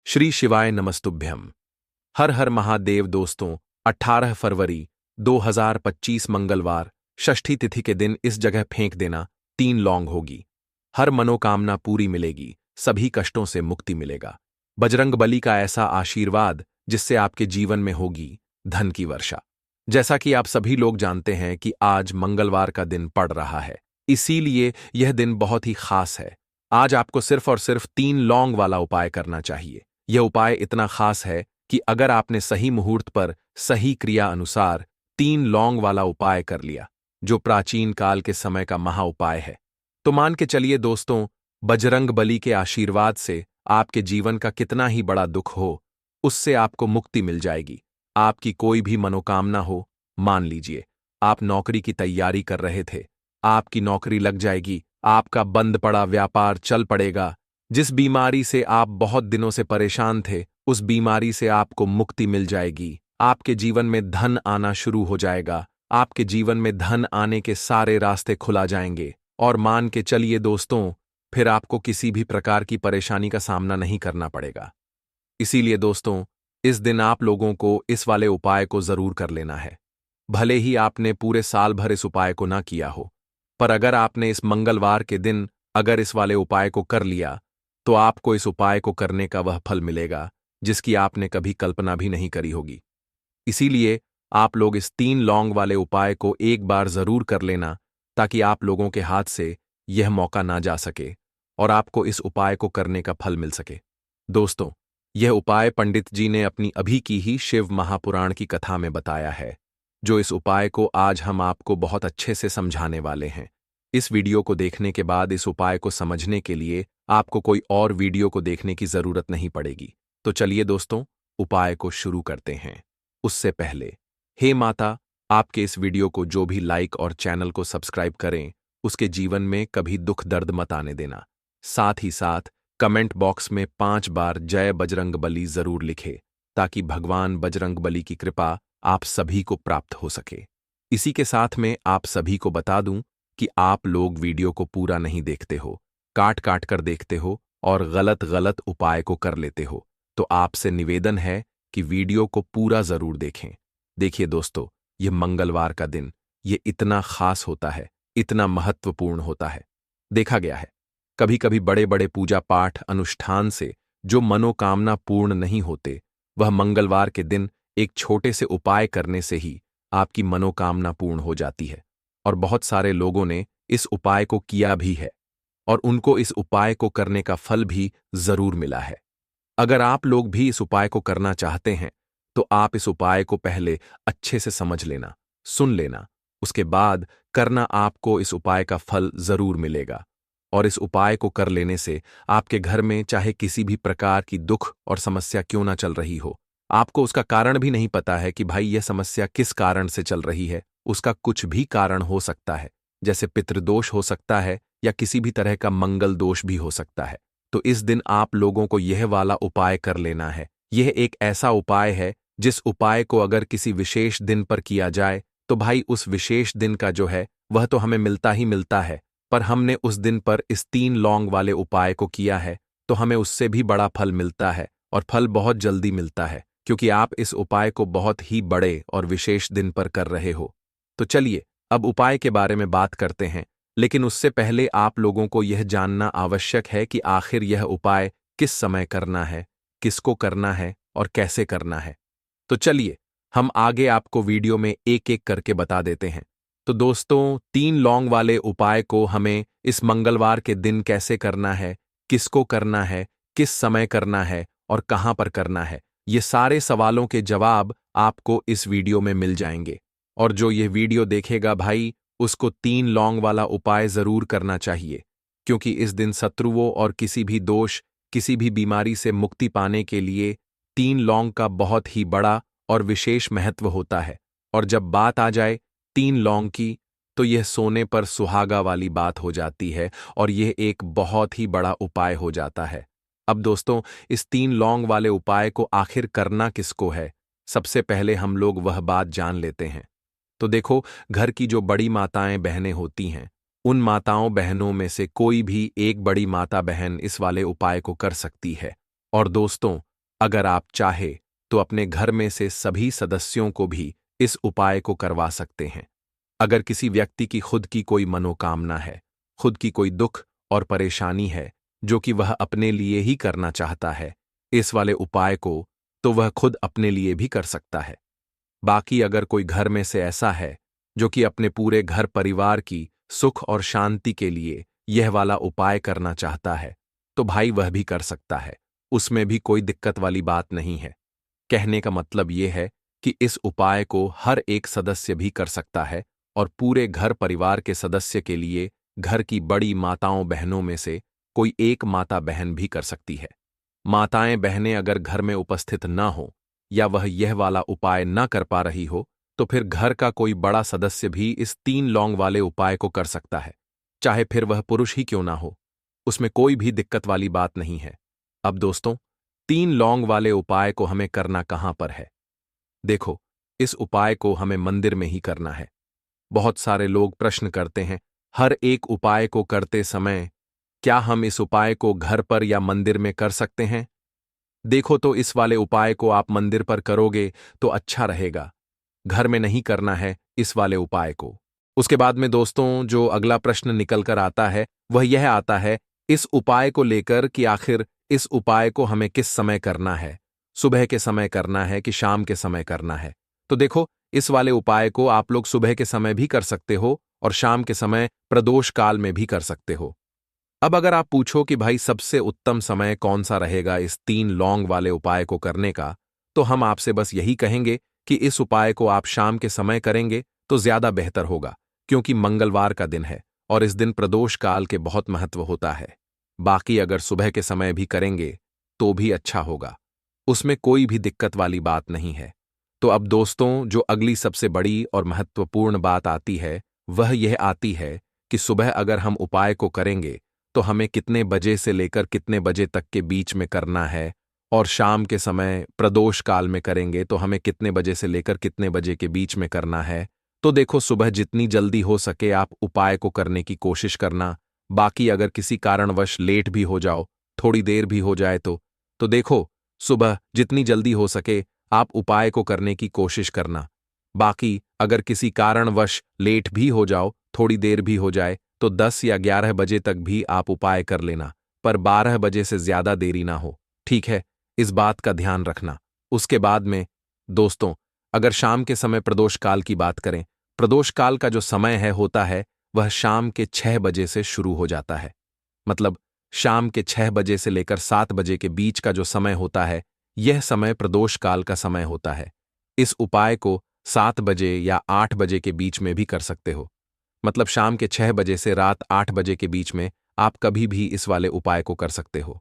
श्री शिवाय नमस्तुभ्यम। हर हर महादेव। दोस्तों, 18 फरवरी 2025 मंगलवार षष्ठी तिथि के दिन इस जगह फेंक देना 3 लौंग होगी। हर मनोकामना पूरी मिलेगी, सभी कष्टों से मुक्ति मिलेगा। बजरंगबली का ऐसा आशीर्वाद जिससे आपके जीवन में होगी धन की वर्षा। जैसा कि आप सभी लोग जानते हैं कि आज मंगलवार का दिन पड़ रहा है, इसीलिए यह दिन बहुत ही खास है। आज आपको सिर्फ और सिर्फ 3 लौंग वाला उपाय करना चाहिए। यह उपाय इतना खास है कि अगर आपने सही मुहूर्त पर सही क्रिया अनुसार 3 लौंग वाला उपाय कर लिया, जो प्राचीन काल के समय का महा उपाय है, तो मान के चलिए दोस्तों, बजरंग बली के आशीर्वाद से आपके जीवन का कितना ही बड़ा दुख हो, उससे आपको मुक्ति मिल जाएगी। आपकी कोई भी मनोकामना हो, मान लीजिए आप नौकरी की तैयारी कर रहे थे, आपकी नौकरी लग जाएगी, आपका बंद पड़ा व्यापार चल पड़ेगा। जिस बीमारी से आप बहुत दिनों से परेशान थे, उस बीमारी से आपको मुक्ति मिल जाएगी। आपके जीवन में धन आना शुरू हो जाएगा। आपके जीवन में धन आने के सारे रास्ते खुला जाएंगे। और मान के चलिए दोस्तों, फिर आपको किसी भी प्रकार की परेशानी का सामना नहीं करना पड़ेगा। इसीलिए दोस्तों, इस दिन आप लोगों को इस वाले उपाय को जरूर कर लेना है। भले ही आपने पूरे साल भर इस उपाय को ना किया हो, पर अगर आपने इस मंगलवार के दिन अगर इस वाले उपाय को कर लिया, तो आपको इस उपाय को करने का वह फल मिलेगा जिसकी आपने कभी कल्पना भी नहीं करी होगी। इसीलिए आप लोग इस 3 लौंग वाले उपाय को एक बार जरूर कर लेना, ताकि आप लोगों के हाथ से यह मौका ना जा सके और आपको इस उपाय को करने का फल मिल सके। दोस्तों, यह उपाय पंडित जी ने अपनी अभी की ही शिव महापुराण की कथा में बताया है, जो इस उपाय को आज हम आपको बहुत अच्छे से समझाने वाले हैं। इस वीडियो को देखने के बाद इस उपाय को समझने के लिए आपको कोई और वीडियो को देखने की जरूरत नहीं पड़ेगी। तो चलिए दोस्तों, उपाय को शुरू करते हैं। उससे पहले, हे माता, आपके इस वीडियो को जो भी लाइक और चैनल को सब्सक्राइब करें, उसके जीवन में कभी दुख दर्द मत आने देना। साथ ही साथ कमेंट बॉक्स में 5 बार जय बजरंगबली जरूर लिखे, ताकि भगवान बजरंगबली की कृपा आप सभी को प्राप्त हो सके। इसी के साथ में आप सभी को बता दूं कि आप लोग वीडियो को पूरा नहीं देखते हो, काट काट कर देखते हो और गलत गलत उपाय को कर लेते हो। तो आपसे निवेदन है कि वीडियो को पूरा जरूर देखें। देखिए दोस्तों, यह मंगलवार का दिन ये इतना खास होता है, इतना महत्वपूर्ण होता है। देखा गया है, कभी कभी बड़े बड़े पूजा पाठ अनुष्ठान से जो मनोकामना पूर्ण नहीं होते, वह मंगलवार के दिन एक छोटे से उपाय करने से ही आपकी मनोकामना पूर्ण हो जाती है। और बहुत सारे लोगों ने इस उपाय को किया भी है और उनको इस उपाय को करने का फल भी जरूर मिला है। अगर आप लोग भी इस उपाय को करना चाहते हैं, तो आप इस उपाय को पहले अच्छे से समझ लेना, सुन लेना, उसके बाद करना। आपको इस उपाय का फल जरूर मिलेगा। और इस उपाय को कर लेने से आपके घर में चाहे किसी भी प्रकार की दुख और समस्या क्यों ना चल रही हो, आपको उसका कारण भी नहीं पता है कि भाई यह समस्या किस कारण से चल रही है, उसका कुछ भी कारण हो सकता है, जैसे पितृदोष हो सकता है या किसी भी तरह का मंगल दोष भी हो सकता है। तो इस दिन आप लोगों को यह वाला उपाय कर लेना है। यह एक ऐसा उपाय है जिस उपाय को अगर किसी विशेष दिन पर किया जाए, तो भाई उस विशेष दिन का जो है वह तो हमें मिलता ही मिलता है, पर हमने उस दिन पर इस 3 लौंग वाले उपाय को किया है, तो हमें उससे भी बड़ा फल मिलता है और फल बहुत जल्दी मिलता है, क्योंकि आप इस उपाय को बहुत ही बड़े और विशेष दिन पर कर रहे हो। तो चलिए अब उपाय के बारे में बात करते हैं, लेकिन उससे पहले आप लोगों को यह जानना आवश्यक है कि आखिर यह उपाय किस समय करना है, किसको करना है और कैसे करना है। तो चलिए हम आगे आपको वीडियो में एक एक करके बता देते हैं। तो दोस्तों, 3 लौंग वाले उपाय को हमें इस मंगलवार के दिन कैसे करना है, किसको करना है, किस समय करना है और कहां पर करना है, ये सारे सवालों के जवाब आपको इस वीडियो में मिल जाएंगे। और जो ये वीडियो देखेगा भाई, उसको 3 लौंग वाला उपाय जरूर करना चाहिए, क्योंकि इस दिन शत्रुओं और किसी भी दोष, किसी भी बीमारी से मुक्ति पाने के लिए 3 लौंग का बहुत ही बड़ा और विशेष महत्व होता है। और जब बात आ जाए 3 लौंग की, तो यह सोने पर सुहागा वाली बात हो जाती है और यह एक बहुत ही बड़ा उपाय हो जाता है। अब दोस्तों, इस 3 लौंग वाले उपाय को आखिर करना किसको है, सबसे पहले हम लोग वह बात जान लेते हैं। तो देखो, घर की जो बड़ी माताएं बहनें होती हैं, उन माताओं बहनों में से कोई भी एक बड़ी माता बहन इस वाले उपाय को कर सकती है। और दोस्तों, अगर आप चाहे तो अपने घर में से सभी सदस्यों को भी इस उपाय को करवा सकते हैं। अगर किसी व्यक्ति की खुद की कोई मनोकामना है, खुद की कोई दुख और परेशानी है जो कि वह अपने लिए ही करना चाहता है इस वाले उपाय को, तो वह खुद अपने लिए भी कर सकता है। बाकी अगर कोई घर में से ऐसा है जो कि अपने पूरे घर परिवार की सुख और शांति के लिए यह वाला उपाय करना चाहता है, तो भाई वह भी कर सकता है, उसमें भी कोई दिक्कत वाली बात नहीं है। कहने का मतलब यह है कि इस उपाय को हर एक सदस्य भी कर सकता है और पूरे घर परिवार के सदस्य के लिए घर की बड़ी माताओं बहनों में से कोई एक माता बहन भी कर सकती है। माताएं बहनें अगर घर में उपस्थित न हो या वह यह वाला उपाय न कर पा रही हो, तो फिर घर का कोई बड़ा सदस्य भी इस 3 लौंग वाले उपाय को कर सकता है, चाहे फिर वह पुरुष ही क्यों ना हो, उसमें कोई भी दिक्कत वाली बात नहीं है। अब दोस्तों, 3 लौंग वाले उपाय को हमें करना कहां पर है? देखो, इस उपाय को हमें मंदिर में ही करना है। बहुत सारे लोग प्रश्न करते हैं, हर एक उपाय को करते समय क्या हम इस उपाय को घर पर या मंदिर में कर सकते हैं? देखो, तो इस वाले उपाय को आप मंदिर पर करोगे तो अच्छा रहेगा, घर में नहीं करना है इस वाले उपाय को। उसके बाद में दोस्तों, जो अगला प्रश्न निकल कर आता है वह यह आता है इस उपाय को लेकर कि आखिर इस उपाय को हमें किस समय करना है, सुबह के समय करना है कि शाम के समय करना है? तो देखो, इस वाले उपाय को आप लोग सुबह के समय भी कर सकते हो और शाम के समय प्रदोष काल में भी कर सकते हो। अब अगर आप पूछो कि भाई सबसे उत्तम समय कौन सा रहेगा इस 3 लौंग वाले उपाय को करने का, तो हम आपसे बस यही कहेंगे कि इस उपाय को आप शाम के समय करेंगे तो ज्यादा बेहतर होगा, क्योंकि मंगलवार का दिन है और इस दिन प्रदोष काल के बहुत महत्व होता है। बाकी अगर सुबह के समय भी करेंगे तो भी अच्छा होगा, उसमें कोई भी दिक्कत वाली बात नहीं है। तो अब दोस्तों, जो अगली सबसे बड़ी और महत्वपूर्ण बात आती है वह यह आती है कि सुबह अगर हम उपाय को करेंगे तो हमें कितने बजे से लेकर कितने बजे तक के बीच में करना है, और शाम के समय प्रदोष काल में करेंगे तो हमें कितने बजे से लेकर कितने बजे के बीच में करना है। तो देखो, सुबह जितनी जल्दी हो सके आप उपाय को करने की कोशिश करना। बाकी अगर किसी कारणवश लेट भी हो जाओ, थोड़ी देर भी हो जाए तो देखो, सुबह जितनी जल्दी हो सके आप उपाय को करने की कोशिश करना। बाकी अगर किसी कारणवश लेट भी हो जाओ, थोड़ी देर भी हो जाए, तो 10 या 11 बजे तक भी आप उपाय कर लेना, पर 12 बजे से ज्यादा देरी ना हो, ठीक है? इस बात का ध्यान रखना। उसके बाद में दोस्तों, अगर शाम के समय प्रदोष काल की बात करें, प्रदोष काल का जो समय होता है वह शाम के 6 बजे से शुरू हो जाता है। मतलब शाम के 6 बजे से लेकर 7 बजे के बीच का जो समय होता है, यह समय प्रदोष काल का समय होता है। इस उपाय को 7 बजे या 8 बजे के बीच में भी कर सकते हो। मतलब शाम के 6 बजे से रात 8 बजे के बीच में आप कभी भी इस वाले उपाय को कर सकते हो,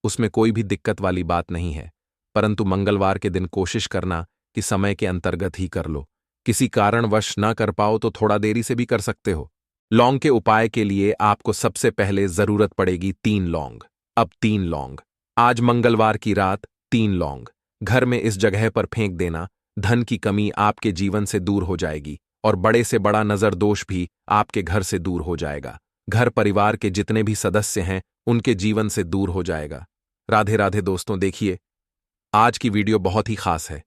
उसमें कोई भी दिक्कत वाली बात नहीं है। परंतु मंगलवार के दिन कोशिश करना कि समय के अंतर्गत ही कर लो। किसी कारणवश ना कर पाओ तो थोड़ा देरी से भी कर सकते हो। लौंग के उपाय के लिए आपको सबसे पहले जरूरत पड़ेगी 3 लौंग। अब 3 लौंग, आज मंगलवार की रात 3 लौंग घर में इस जगह पर फेंक देना। धन की कमी आपके जीवन से दूर हो जाएगी और बड़े से बड़ा नजर दोष भी आपके घर से दूर हो जाएगा। घर परिवार के जितने भी सदस्य हैं उनके जीवन से दूर हो जाएगा। राधे राधे दोस्तों। देखिए, आज की वीडियो बहुत ही खास है,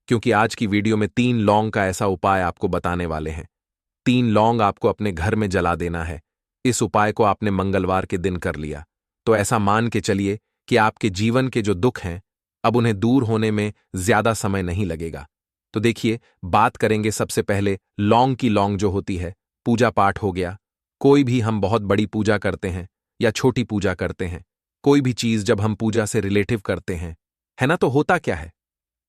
क्योंकि आज की वीडियो में 3 लौंग का ऐसा उपाय आपको बताने वाले हैं। 3 लौंग आपको अपने घर में जला देना है। इस उपाय को आपने मंगलवार के दिन कर लिया तो ऐसा मान के चलिए कि आपके जीवन के जो दुख हैं अब उन्हें दूर होने में ज्यादा समय नहीं लगेगा। तो देखिए, बात करेंगे सबसे पहले लौंग की। लौंग जो होती है, पूजा पाठ हो गया, कोई भी हम बहुत बड़ी पूजा करते हैं या छोटी पूजा करते हैं, कोई भी चीज जब हम पूजा से रिलेटिव करते हैं, है ना, तो होता क्या है,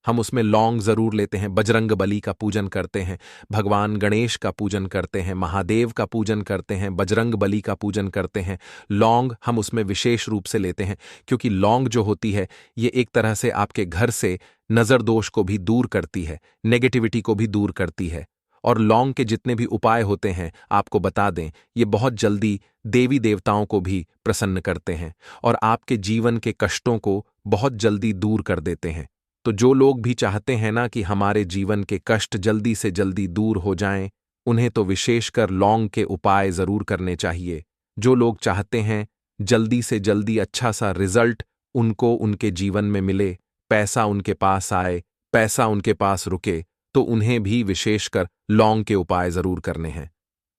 हम उसमें लौंग जरूर लेते हैं। बजरंग बली का पूजन करते हैं, भगवान गणेश का पूजन करते हैं, महादेव का पूजन करते हैं, बजरंग बली का पूजन करते हैं। लौंग हम उसमें विशेष रूप से लेते हैं, क्योंकि लौंग जो होती है ये एक तरह से आपके घर से नजर दोष को भी दूर करती है, नेगेटिविटी को भी दूर करती है। और लौंग के जितने भी उपाय होते हैं आपको बता दें, ये बहुत जल्दी देवी देवताओं को भी प्रसन्न करते हैं और आपके जीवन के कष्टों को बहुत जल्दी दूर कर देते हैं। तो जो लोग भी चाहते हैं ना कि हमारे जीवन के कष्ट जल्दी से जल्दी दूर हो जाएं, उन्हें तो विशेषकर लौंग के उपाय जरूर करने चाहिए। जो लोग चाहते हैं जल्दी से जल्दी अच्छा सा रिजल्ट उनको उनके जीवन में मिले, पैसा उनके पास आए, पैसा उनके पास रुके, तो उन्हें भी विशेषकर लौंग के उपाय जरूर करने हैं।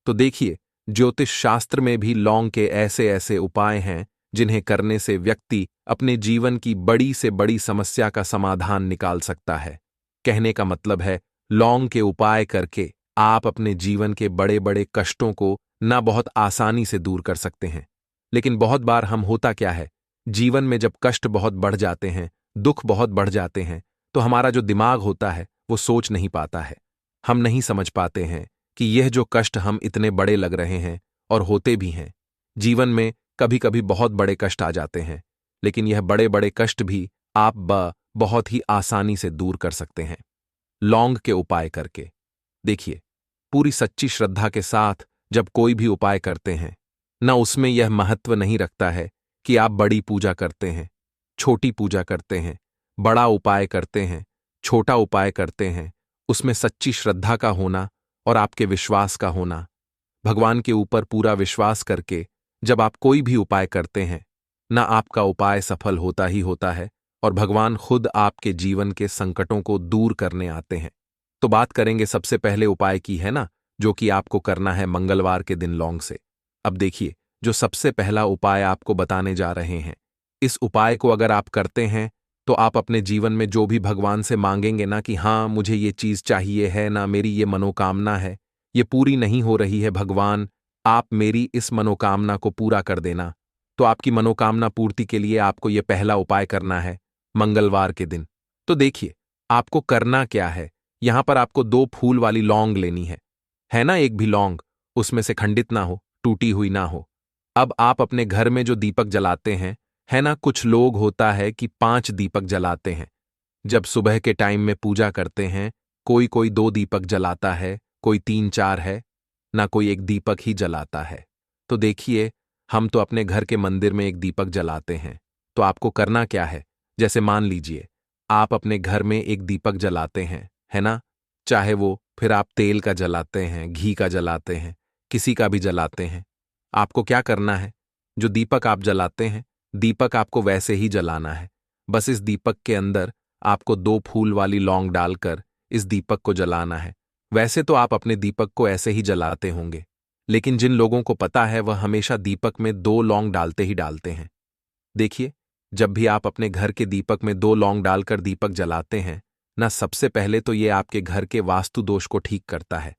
तो देखिए, ज्योतिष शास्त्र में भी लौंग के ऐसे ऐसे उपाय हैं जिन्हें करने से व्यक्ति अपने जीवन की बड़ी से बड़ी समस्या का समाधान निकाल सकता है। कहने का मतलब है, लौंग के उपाय करके आप अपने जीवन के बड़े बड़े कष्टों को ना बहुत आसानी से दूर कर सकते हैं। लेकिन बहुत बार हम होता क्या है, जीवन में जब कष्ट बहुत बढ़ जाते हैं, दुख बहुत बढ़ जाते हैं, तो हमारा जो दिमाग होता है वो सोच नहीं पाता है। हम नहीं समझ पाते हैं कि यह जो कष्ट हम इतने बड़े लग रहे हैं, और होते भी हैं। जीवन में कभी कभी बहुत बड़े कष्ट आ जाते हैं, लेकिन यह बड़े बड़े कष्ट भी आप बहुत ही आसानी से दूर कर सकते हैं लौंग के उपाय करके। देखिए, पूरी सच्ची श्रद्धा के साथ जब कोई भी उपाय करते हैं, ना उसमें यह महत्व नहीं रखता है कि आप बड़ी पूजा करते हैं, छोटी पूजा करते हैं, बड़ा उपाय करते हैं, छोटा उपाय करते हैं, उसमें सच्ची श्रद्धा का होना और आपके विश्वास का होना। भगवान के ऊपर पूरा विश्वास करके जब आप कोई भी उपाय करते हैं, ना आपका उपाय सफल होता ही होता है और भगवान खुद आपके जीवन के संकटों को दूर करने आते हैं। तो बात करेंगे सबसे पहले उपाय की, है ना, जो कि आपको करना है मंगलवार के दिन लौंग से। अब देखिए, जो सबसे पहला उपाय आपको बताने जा रहे हैं, इस उपाय को अगर आप करते हैं तो आप अपने जीवन में जो भी भगवान से मांगेंगे ना कि हाँ मुझे ये चीज चाहिए है, ना मेरी ये मनोकामना है, ये पूरी नहीं हो रही है भगवान, आप मेरी इस मनोकामना को पूरा कर देना। तो आपकी मनोकामना पूर्ति के लिए आपको ये पहला उपाय करना है मंगलवार के दिन। तो देखिए, आपको करना क्या है, यहां पर आपको 2 फूल वाली लौंग लेनी है ना, एक भी लौंग उसमें से खंडित ना हो, टूटी हुई ना हो। अब आप अपने घर में जो दीपक जलाते हैं, है ना, कुछ लोग होता है कि 5 दीपक जलाते हैं। जब सुबह के टाइम में पूजा करते हैं, कोई कोई 2 दीपक जलाता है, कोई 3-4 है, ना कोई एक दीपक ही जलाता है। तो देखिए, हम तो अपने घर के मंदिर में एक दीपक जलाते हैं। तो आपको करना क्या है, जैसे मान लीजिए आप अपने घर में एक दीपक जलाते हैं, है ना, चाहे वो फिर आप तेल का जलाते हैं, घी का जलाते हैं, किसी का भी जलाते हैं। आपको क्या करना है, जो दीपक आप जलाते हैं, दीपक आपको वैसे ही जलाना है। बस इस दीपक के अंदर आपको 2 फूल वाली लौंग डालकर इस दीपक को जलाना है। वैसे तो आप अपने दीपक को ऐसे ही जलाते होंगे, लेकिन जिन लोगों को पता है वह हमेशा दीपक में 2 लौंग डालते ही डालते हैं। देखिए, जब भी आप अपने घर के दीपक में 2 लौंग डालकर दीपक जलाते हैं ना, सबसे पहले तो ये आपके घर के वास्तु दोष को ठीक करता है।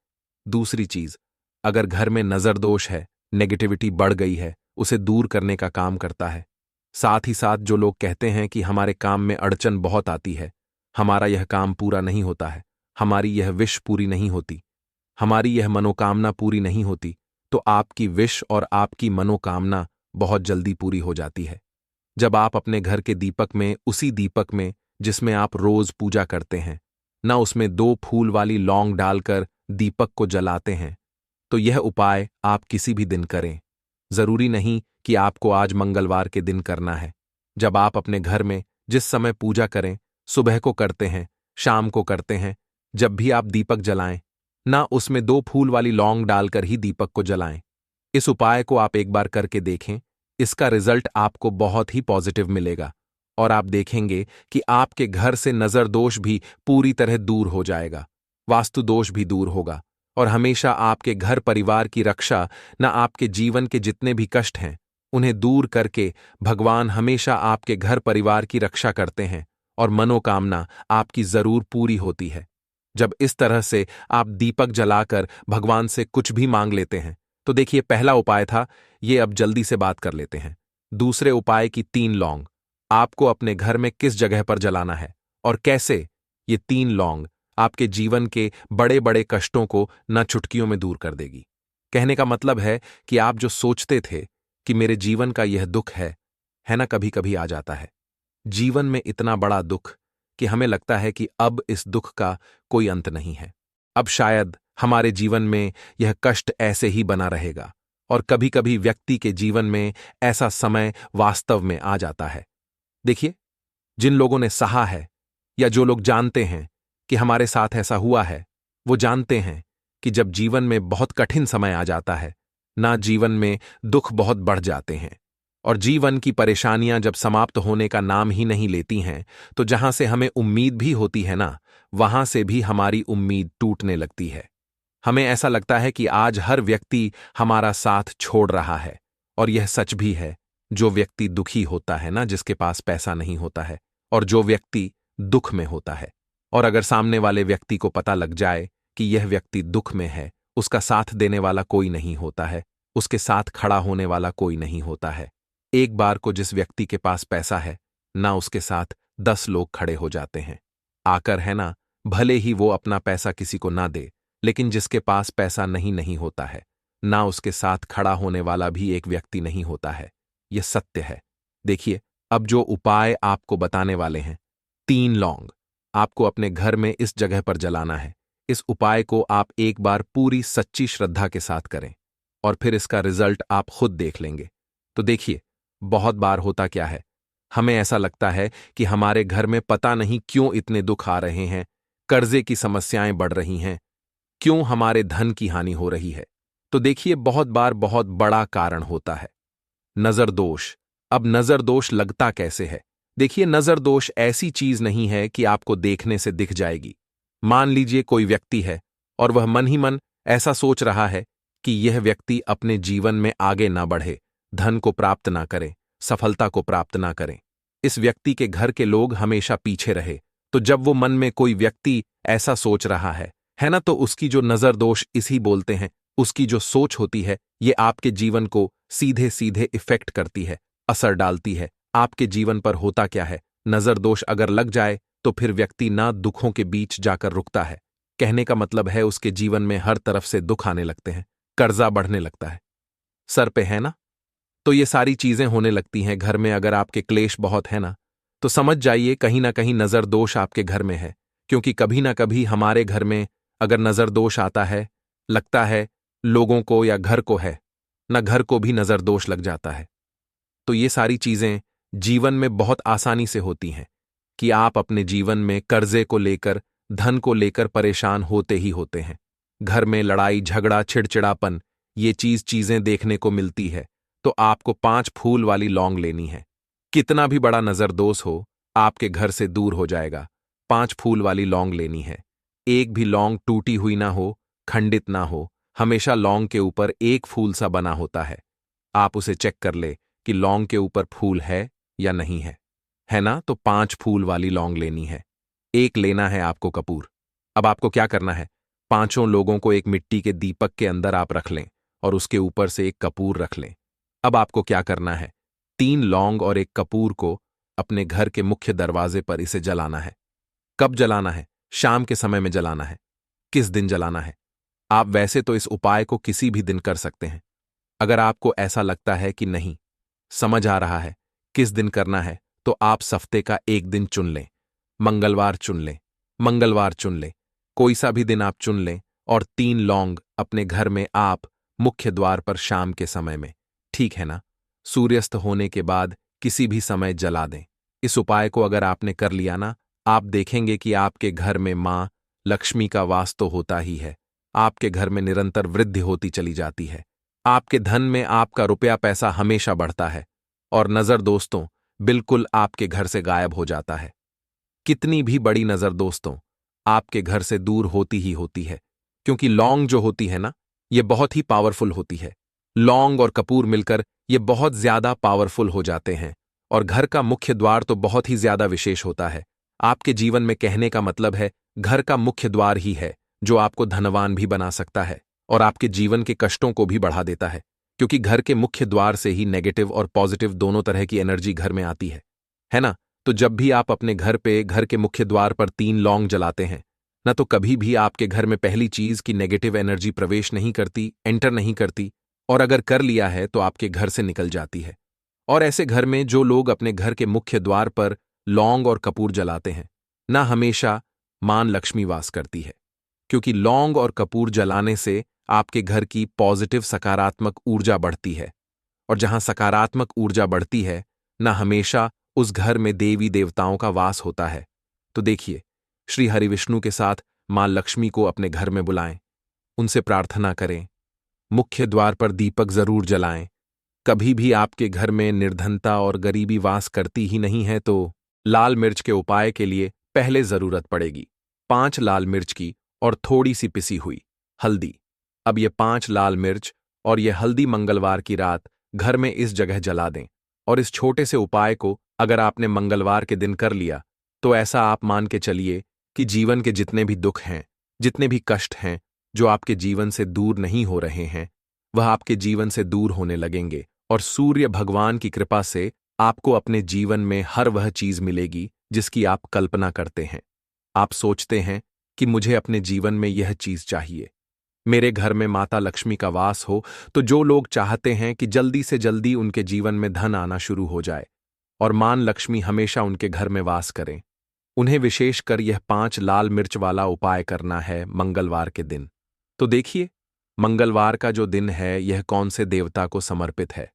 दूसरी चीज, अगर घर में नजर दोष है, नेगेटिविटी बढ़ गई है, उसे दूर करने का काम करता है। साथ ही साथ जो लोग कहते हैं कि हमारे काम में अड़चन बहुत आती है, हमारा यह काम पूरा नहीं होता है, हमारी यह विश पूरी नहीं होती, हमारी यह मनोकामना पूरी नहीं होती, तो आपकी विश और आपकी मनोकामना बहुत जल्दी पूरी हो जाती है। जब आप अपने घर के दीपक में, उसी दीपक में जिसमें आप रोज पूजा करते हैं ना, उसमें 2 फूल वाली लौंग डालकर दीपक को जलाते हैं, तो यह उपाय आप किसी भी दिन करें। जरूरी नहीं कि आपको आज मंगलवार के दिन करना है। जब आप अपने घर में जिस समय पूजा करें, सुबह को करते हैं, शाम को करते हैं, जब भी आप दीपक जलाएं ना, उसमें 2 फूल वाली लौंग डालकर ही दीपक को जलाएं। इस उपाय को आप एक बार करके देखें, इसका रिजल्ट आपको बहुत ही पॉजिटिव मिलेगा और आप देखेंगे कि आपके घर से नजर दोष भी पूरी तरह दूर हो जाएगा, वास्तु दोष भी दूर होगा और हमेशा आपके घर परिवार की रक्षा, न आपके जीवन के जितने भी कष्ट हैं उन्हें दूर करके भगवान हमेशा आपके घर परिवार की रक्षा करते हैं और मनोकामना आपकी जरूर पूरी होती है। जब इस तरह से आप दीपक जलाकर भगवान से कुछ भी मांग लेते हैं, तो देखिए, पहला उपाय था ये, अब जल्दी से बात कर लेते हैं। दूसरे उपाय की 3 लौंग आपको अपने घर में किस जगह पर जलाना है और कैसे। ये 3 लौंग आपके जीवन के बड़े बड़े कष्टों को न चुटकियों में दूर कर देगी। कहने का मतलब है कि आप जो सोचते थे कि मेरे जीवन का यह दुख है ना, कभी कभी आ जाता है जीवन में इतना बड़ा दुख कि हमें लगता है कि अब इस दुख का कोई अंत नहीं है, अब शायद हमारे जीवन में यह कष्ट ऐसे ही बना रहेगा। और कभी कभी व्यक्ति के जीवन में ऐसा समय वास्तव में आ जाता है। देखिए, जिन लोगों ने सहा है या जो लोग जानते हैं कि हमारे साथ ऐसा हुआ है, वो जानते हैं कि जब जीवन में बहुत कठिन समय आ जाता है ना, जीवन में दुख बहुत बढ़ जाते हैं और जीवन की परेशानियां जब समाप्त होने का नाम ही नहीं लेती हैं, तो जहां से हमें उम्मीद भी होती है ना, वहां से भी हमारी उम्मीद टूटने लगती है। हमें ऐसा लगता है कि आज हर व्यक्ति हमारा साथ छोड़ रहा है। और यह सच भी है। जो व्यक्ति दुखी होता है ना, जिसके पास पैसा नहीं होता है, और जो व्यक्ति दुख में होता है, और अगर सामने वाले व्यक्ति को पता लग जाए कि यह व्यक्ति दुख में है, उसका साथ देने वाला कोई नहीं होता है, उसके साथ खड़ा होने वाला कोई नहीं होता है। एक बार को जिस व्यक्ति के पास पैसा है ना, उसके साथ 10 लोग खड़े हो जाते हैं आकर, है ना। भले ही वो अपना पैसा किसी को ना दे, लेकिन जिसके पास पैसा नहीं नहीं होता है ना, उसके साथ खड़ा होने वाला भी एक व्यक्ति नहीं होता है। यह सत्य है। देखिए, अब जो उपाय आपको बताने वाले हैं, 3 लौंग आपको अपने घर में इस जगह पर जलाना है। इस उपाय को आप एक बार पूरी सच्ची श्रद्धा के साथ करें और फिर इसका रिजल्ट आप खुद देख लेंगे। तो देखिए, बहुत बार होता क्या है, हमें ऐसा लगता है कि हमारे घर में पता नहीं क्यों इतने दुख आ रहे हैं, कर्जे की समस्याएं बढ़ रही हैं, क्यों हमारे धन की हानि हो रही है। तो देखिए, बहुत बार बहुत बड़ा कारण होता है नजर दोष। अब नजर दोष लगता कैसे है? देखिए, नजर दोष ऐसी चीज नहीं है कि आपको देखने से दिख जाएगी। मान लीजिए कोई व्यक्ति है और वह मन ही मन ऐसा सोच रहा है कि यह व्यक्ति अपने जीवन में आगे ना बढ़े, धन को प्राप्त ना करे, सफलता को प्राप्त ना करें, इस व्यक्ति के घर के लोग हमेशा पीछे रहे। तो जब वो मन में कोई व्यक्ति ऐसा सोच रहा है ना, तो उसकी जो नजर दोष इसी बोलते हैं, उसकी जो सोच होती है, ये आपके जीवन को सीधे सीधे इफेक्ट करती है, असर डालती है। आपके जीवन पर होता क्या है, नजर दोष अगर लग जाए तो फिर व्यक्ति ना दुखों के बीच जाकर रुकता है। कहने का मतलब है, उसके जीवन में हर तरफ से दुख आने लगते हैं, कर्जा बढ़ने लगता है, सर पे है ना। तो ये सारी चीजें होने लगती हैं घर में। अगर आपके क्लेश बहुत है ना, तो समझ जाइए कहीं ना कहीं नजर दोष आपके घर में है। क्योंकि कभी ना कभी हमारे घर में अगर नजर दोष आता है, लगता है लोगों को या घर को है ना, घर को भी नजर दोष लग जाता है। तो ये सारी चीजें जीवन में बहुत आसानी से होती हैं कि आप अपने जीवन में कर्जे को लेकर, धन को लेकर परेशान होते ही होते हैं। घर में लड़ाई झगड़ा चिड़चिड़ापन, ये चीजें देखने को मिलती है। तो आपको 5 फूल वाली लौंग लेनी है। कितना भी बड़ा नजर दोष हो, आपके घर से दूर हो जाएगा। 5 फूल वाली लौंग लेनी है। एक भी लौंग टूटी हुई ना हो, खंडित ना हो, हमेशा लौंग के ऊपर एक फूल सा बना होता है। आप उसे चेक कर ले कि लौंग के ऊपर फूल है या नहीं है ना। तो 5 फूल वाली लौंग लेनी है। एक लेना है आपको कपूर। अब आपको क्या करना है, 5 लोगों को एक मिट्टी के दीपक के अंदर आप रख लें और उसके ऊपर से एक कपूर रख लें। अब आपको क्या करना है, 3 लौंग और एक कपूर को अपने घर के मुख्य दरवाजे पर इसे जलाना है। कब जलाना है? शाम के समय में जलाना है। किस दिन जलाना है? आप वैसे तो इस उपाय को किसी भी दिन कर सकते हैं। अगर आपको ऐसा लगता है कि नहीं समझ आ रहा है किस दिन करना है, तो आप हफ्ते का एक दिन चुन लें। मंगलवार चुन लें, मंगलवार चुन लें, कोई सा भी दिन आप चुन लें और 3 लौंग अपने घर में आप मुख्य द्वार पर शाम के समय में, ठीक है ना, सूर्यास्त होने के बाद किसी भी समय जला दें। इस उपाय को अगर आपने कर लिया ना, आप देखेंगे कि आपके घर में मां लक्ष्मी का वास तो होता ही है। आपके घर में निरंतर वृद्धि होती चली जाती है। आपके धन में आपका रुपया पैसा हमेशा बढ़ता है और नजर दोस्तों बिल्कुल आपके घर से गायब हो जाता है। कितनी भी बड़ी नजर दोस्तों आपके घर से दूर होती ही होती है। क्योंकि लौंग जो होती है ना, ये बहुत ही पावरफुल होती है। लौंग और कपूर मिलकर ये बहुत ज्यादा पावरफुल हो जाते हैं और घर का मुख्य द्वार तो बहुत ही ज्यादा विशेष होता है। आपके जीवन में कहने का मतलब है, घर का मुख्य द्वार ही है जो आपको धनवान भी बना सकता है और आपके जीवन के कष्टों को भी बढ़ा देता है। क्योंकि घर के मुख्य द्वार से ही नेगेटिव और पॉजिटिव दोनों तरह की एनर्जी घर में आती है ना। तो जब भी आप अपने घर पे घर के मुख्य द्वार पर 3 लौंग जलाते हैं ना, तो कभी भी आपके घर में पहली चीज की नेगेटिव एनर्जी प्रवेश नहीं करती, एंटर नहीं करती, और अगर कर लिया है तो आपके घर से निकल जाती है। और ऐसे घर में जो लोग अपने घर के मुख्य द्वार पर लौंग और कपूर जलाते हैं ना, हमेशा मां लक्ष्मी वास करती है। क्योंकि लौंग और कपूर जलाने से आपके घर की पॉजिटिव सकारात्मक ऊर्जा बढ़ती है और जहां सकारात्मक ऊर्जा बढ़ती है ना, हमेशा उस घर में देवी देवताओं का वास होता है। तो देखिए, श्री हरिविष्णु के साथ मां लक्ष्मी को अपने घर में बुलाएं, उनसे प्रार्थना करें, मुख्य द्वार पर दीपक जरूर जलाएं, कभी भी आपके घर में निर्धनता और गरीबी वास करती ही नहीं है तो लाल मिर्च के उपाय के लिए पहले जरूरत पड़ेगी 5 लाल मिर्च की और थोड़ी सी पिसी हुई हल्दी। अब ये 5 लाल मिर्च और ये हल्दी मंगलवार की रात घर में इस जगह जला दें। और इस छोटे से उपाय को अगर आपने मंगलवार के दिन कर लिया तो ऐसा आप मान के चलिए कि जीवन के जितने भी दुख हैं, जितने भी कष्ट हैं जो आपके जीवन से दूर नहीं हो रहे हैं, वह आपके जीवन से दूर होने लगेंगे और सूर्य भगवान की कृपा से आपको अपने जीवन में हर वह चीज मिलेगी जिसकी आप कल्पना करते हैं। आप सोचते हैं कि मुझे अपने जीवन में यह चीज चाहिए, मेरे घर में माता लक्ष्मी का वास हो, तो जो लोग चाहते हैं कि जल्दी से जल्दी उनके जीवन में धन आना शुरू हो जाए और मान लक्ष्मी हमेशा उनके घर में वास करें, उन्हें विशेषकर यह 5 लाल मिर्च वाला उपाय करना है मंगलवार के दिन। तो देखिए, मंगलवार का जो दिन है यह कौन से देवता को समर्पित है?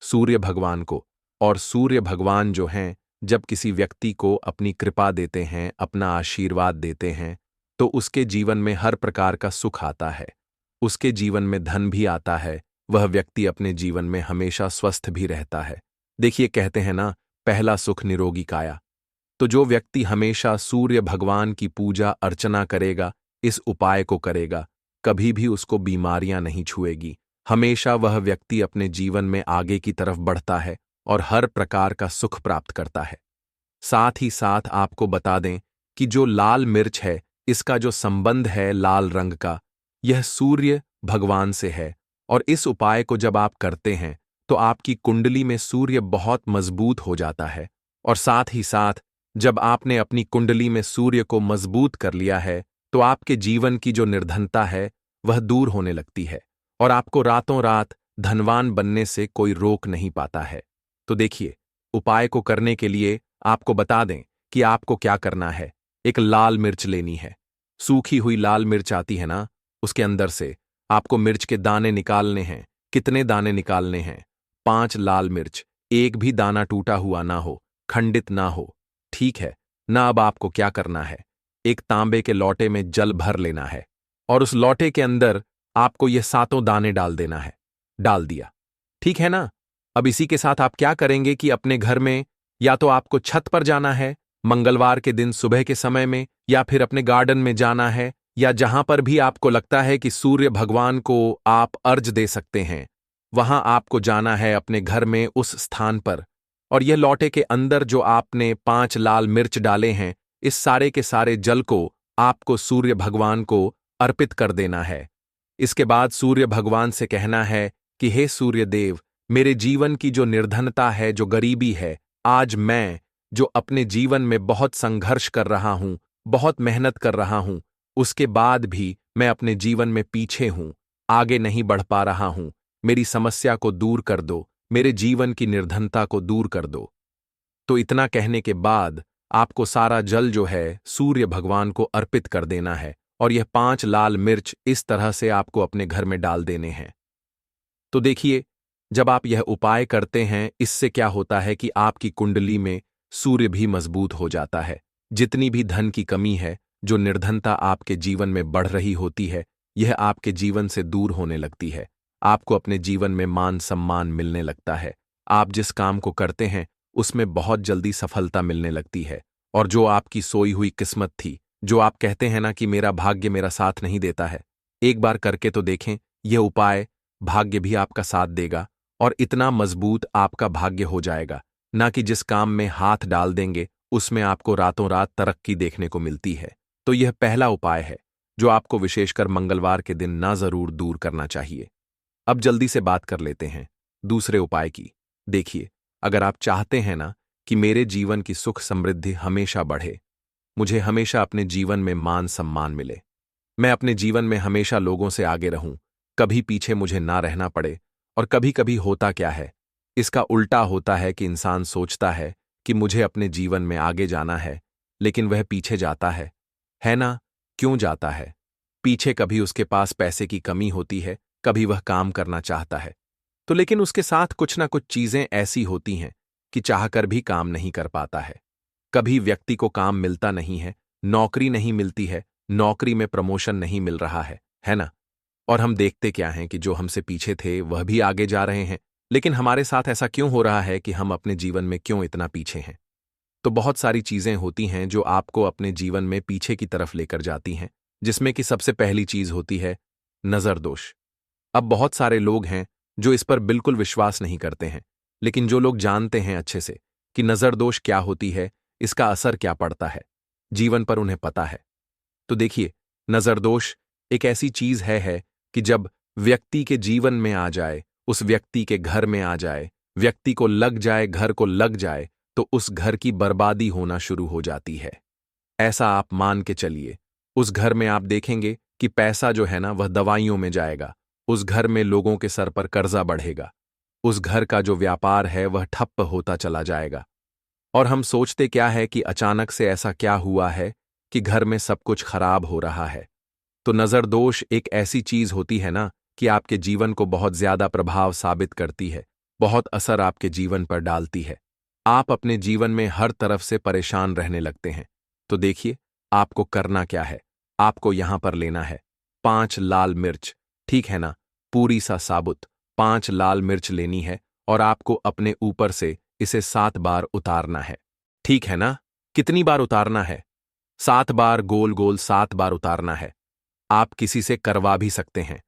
सूर्य भगवान को। और सूर्य भगवान जो हैं, जब किसी व्यक्ति को अपनी कृपा देते हैं, अपना आशीर्वाद देते हैं, तो उसके जीवन में हर प्रकार का सुख आता है, उसके जीवन में धन भी आता है, वह व्यक्ति अपने जीवन में हमेशा स्वस्थ भी रहता है। देखिए, कहते हैं ना, पहला सुख निरोगी काया। तो जो व्यक्ति हमेशा सूर्य भगवान की पूजा अर्चना करेगा, इस उपाय को करेगा, कभी भी उसको बीमारियां नहीं छुएगी। हमेशा वह व्यक्ति अपने जीवन में आगे की तरफ बढ़ता है और हर प्रकार का सुख प्राप्त करता है। साथ ही साथ आपको बता दें कि जो लाल मिर्च है, इसका जो संबंध है लाल रंग का, यह सूर्य भगवान से है। और इस उपाय को जब आप करते हैं तो आपकी कुंडली में सूर्य बहुत मजबूत हो जाता है। और साथ ही साथ जब आपने अपनी कुंडली में सूर्य को मजबूत कर लिया है तो आपके जीवन की जो निर्धनता है वह दूर होने लगती है और आपको रातों रात धनवान बनने से कोई रोक नहीं पाता है। तो देखिए, उपाय को करने के लिए आपको बता दें कि आपको क्या करना है। एक लाल मिर्च लेनी है, सूखी हुई लाल मिर्च आती है ना, उसके अंदर से आपको मिर्च के दाने निकालने हैं। कितने दाने निकालने हैं? 5 लाल मिर्च, एक भी दाना टूटा हुआ ना हो, खंडित ना हो, ठीक है ना। अब आपको क्या करना है, एक तांबे के लोटे में जल भर लेना है और उस लोटे के अंदर आपको ये 7 दाने डाल देना है। डाल दिया, ठीक है ना। अब इसी के साथ आप क्या करेंगे कि अपने घर में या तो आपको छत पर जाना है मंगलवार के दिन सुबह के समय में, या फिर अपने गार्डन में जाना है, या जहां पर भी आपको लगता है कि सूर्य भगवान को आप अर्घ दे सकते हैं, वहां आपको जाना है अपने घर में उस स्थान पर। और यह लोटे के अंदर जो आपने 5 लाल मिर्च डाले हैं, इस सारे के सारे जल को आपको सूर्य भगवान को अर्पित कर देना है। इसके बाद सूर्य भगवान से कहना है कि हे सूर्य देव, मेरे जीवन की जो निर्धनता है, जो गरीबी है, आज मैं जो अपने जीवन में बहुत संघर्ष कर रहा हूं, बहुत मेहनत कर रहा हूं, उसके बाद भी मैं अपने जीवन में पीछे हूं, आगे नहीं बढ़ पा रहा हूं, मेरी समस्या को दूर कर दो, मेरे जीवन की निर्धनता को दूर कर दो। तो इतना कहने के बाद आपको सारा जल जो है सूर्य भगवान को अर्पित कर देना है और यह 5 लाल मिर्च इस तरह से आपको अपने घर में डाल देने हैं। तो देखिए, जब आप यह उपाय करते हैं, इससे क्या होता है कि आपकी कुंडली में सूर्य भी मजबूत हो जाता है। जितनी भी धन की कमी है, जो निर्धनता आपके जीवन में बढ़ रही होती है, यह आपके जीवन से दूर होने लगती है। आपको अपने जीवन में मान सम्मान मिलने लगता है। आप जिस काम को करते हैं उसमें बहुत जल्दी सफलता मिलने लगती है। और जो आपकी सोई हुई किस्मत थी, जो आप कहते हैं ना कि मेरा भाग्य मेरा साथ नहीं देता है, एक बार करके तो देखें यह उपाय, भाग्य भी आपका साथ देगा और इतना मजबूत आपका भाग्य हो जाएगा ना कि जिस काम में हाथ डाल देंगे उसमें आपको रातों रात तरक्की देखने को मिलती है। तो यह पहला उपाय है जो आपको विशेषकर मंगलवार के दिन ना जरूर दूर करना चाहिए। अब जल्दी से बात कर लेते हैं दूसरे उपाय की। देखिए, अगर आप चाहते हैं ना कि मेरे जीवन की सुख समृद्धि हमेशा बढ़े, मुझे हमेशा अपने जीवन में मान सम्मान मिले, मैं अपने जीवन में हमेशा लोगों से आगे रहूं, कभी पीछे मुझे ना रहना पड़े। और कभी कभी होता क्या है, इसका उल्टा होता है कि इंसान सोचता है कि मुझे अपने जीवन में आगे जाना है, लेकिन वह पीछे जाता है ना। क्यों जाता है? पीछे कभी उसके पास पैसे की कमी होती है, कभी वह काम करना चाहता है, तो लेकिन उसके साथ कुछ ना कुछ चीजें ऐसी होती हैं कि चाहकर भी काम नहीं कर पाता है। कभी व्यक्ति को काम मिलता नहीं है, नौकरी नहीं मिलती है, नौकरी में प्रमोशन नहीं मिल रहा है ना। और हम देखते क्या हैं कि जो हमसे पीछे थे वह भी आगे जा रहे हैं, लेकिन हमारे साथ ऐसा क्यों हो रहा है कि हम अपने जीवन में क्यों इतना पीछे हैं? तो बहुत सारी चीजें होती हैं जो आपको अपने जीवन में पीछे की तरफ लेकर जाती हैं, जिसमें कि सबसे पहली चीज होती है नजर दोष। अब बहुत सारे लोग हैं जो इस पर बिल्कुल विश्वास नहीं करते हैं, लेकिन जो लोग जानते हैं अच्छे से कि नजर दोष क्या होती है, इसका असर क्या पड़ता है जीवन पर, उन्हें पता है। तो देखिए, नजर दोष एक ऐसी चीज है कि जब व्यक्ति के जीवन में आ जाए, उस व्यक्ति के घर में आ जाए, व्यक्ति को लग जाए, घर को लग जाए, तो उस घर की बर्बादी होना शुरू हो जाती है। ऐसा आप मान के चलिए, उस घर में आप देखेंगे कि पैसा जो है ना वह दवाइयों में जाएगा, उस घर में लोगों के सर पर कर्जा बढ़ेगा, उस घर का जो व्यापार है वह ठप्प होता चला जाएगा। और हम सोचते क्या है कि अचानक से ऐसा क्या हुआ है कि घर में सब कुछ खराब हो रहा है। तो नजर दोष एक ऐसी चीज होती है ना कि आपके जीवन को बहुत ज्यादा प्रभाव साबित करती है, बहुत असर आपके जीवन पर डालती है। आप अपने जीवन में हर तरफ से परेशान रहने लगते हैं। तो देखिए, आपको करना क्या है। आपको यहां पर लेना है 5 लाल मिर्च, ठीक है ना, पूरी सा साबुत 5 लाल मिर्च लेनी है, और आपको अपने ऊपर से इसे 7 बार उतारना है, ठीक है ना। कितनी बार उतारना है? 7 बार, गोल गोल 7 बार उतारना है। आप किसी से करवा भी सकते हैं।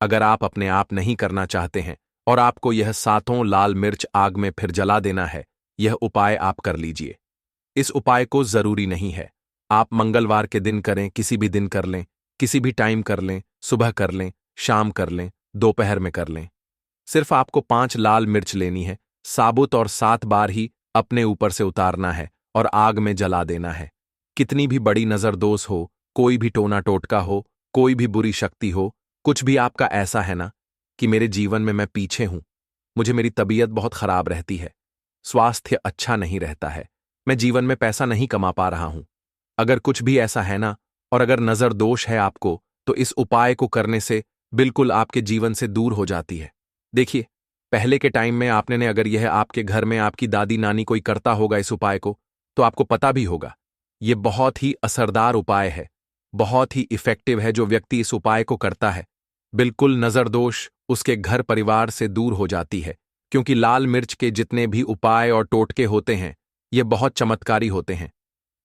अगर आप अपने आप नहीं करना चाहते हैं और आपको यह 7 लाल मिर्च आग में फिर जला देना है, यह उपाय आप कर लीजिए। इस उपाय को जरूरी नहीं है आप मंगलवार के दिन करें, किसी भी दिन कर लें, किसी भी टाइम कर लें, सुबह कर लें, शाम कर लें, दोपहर में कर लें। सिर्फ आपको 5 लाल मिर्च लेनी है, साबुत, और 7 बार ही अपने ऊपर से उतारना है और आग में जला देना है। कितनी भी बड़ी नजरदोष हो, कोई भी टोना टोटका हो, कोई भी बुरी शक्ति हो, कुछ भी आपका ऐसा है ना कि मेरे जीवन में मैं पीछे हूं, मुझे मेरी तबीयत बहुत खराब रहती है, स्वास्थ्य अच्छा नहीं रहता है, मैं जीवन में पैसा नहीं कमा पा रहा हूं, अगर कुछ भी ऐसा है ना, और अगर नजर दोष है आपको, तो इस उपाय को करने से बिल्कुल आपके जीवन से दूर हो जाती है। देखिए, पहले के टाइम में आपने ने अगर यह आपके घर में आपकी दादी नानी कोई करता होगा इस उपाय को, तो आपको पता भी होगा। यह बहुत ही असरदार उपाय है, बहुत ही इफेक्टिव है। जो व्यक्ति इस उपाय को करता है, बिल्कुल नजर दोष उसके घर परिवार से दूर हो जाती है, क्योंकि लाल मिर्च के जितने भी उपाय और टोटके होते हैं, ये बहुत चमत्कारी होते हैं।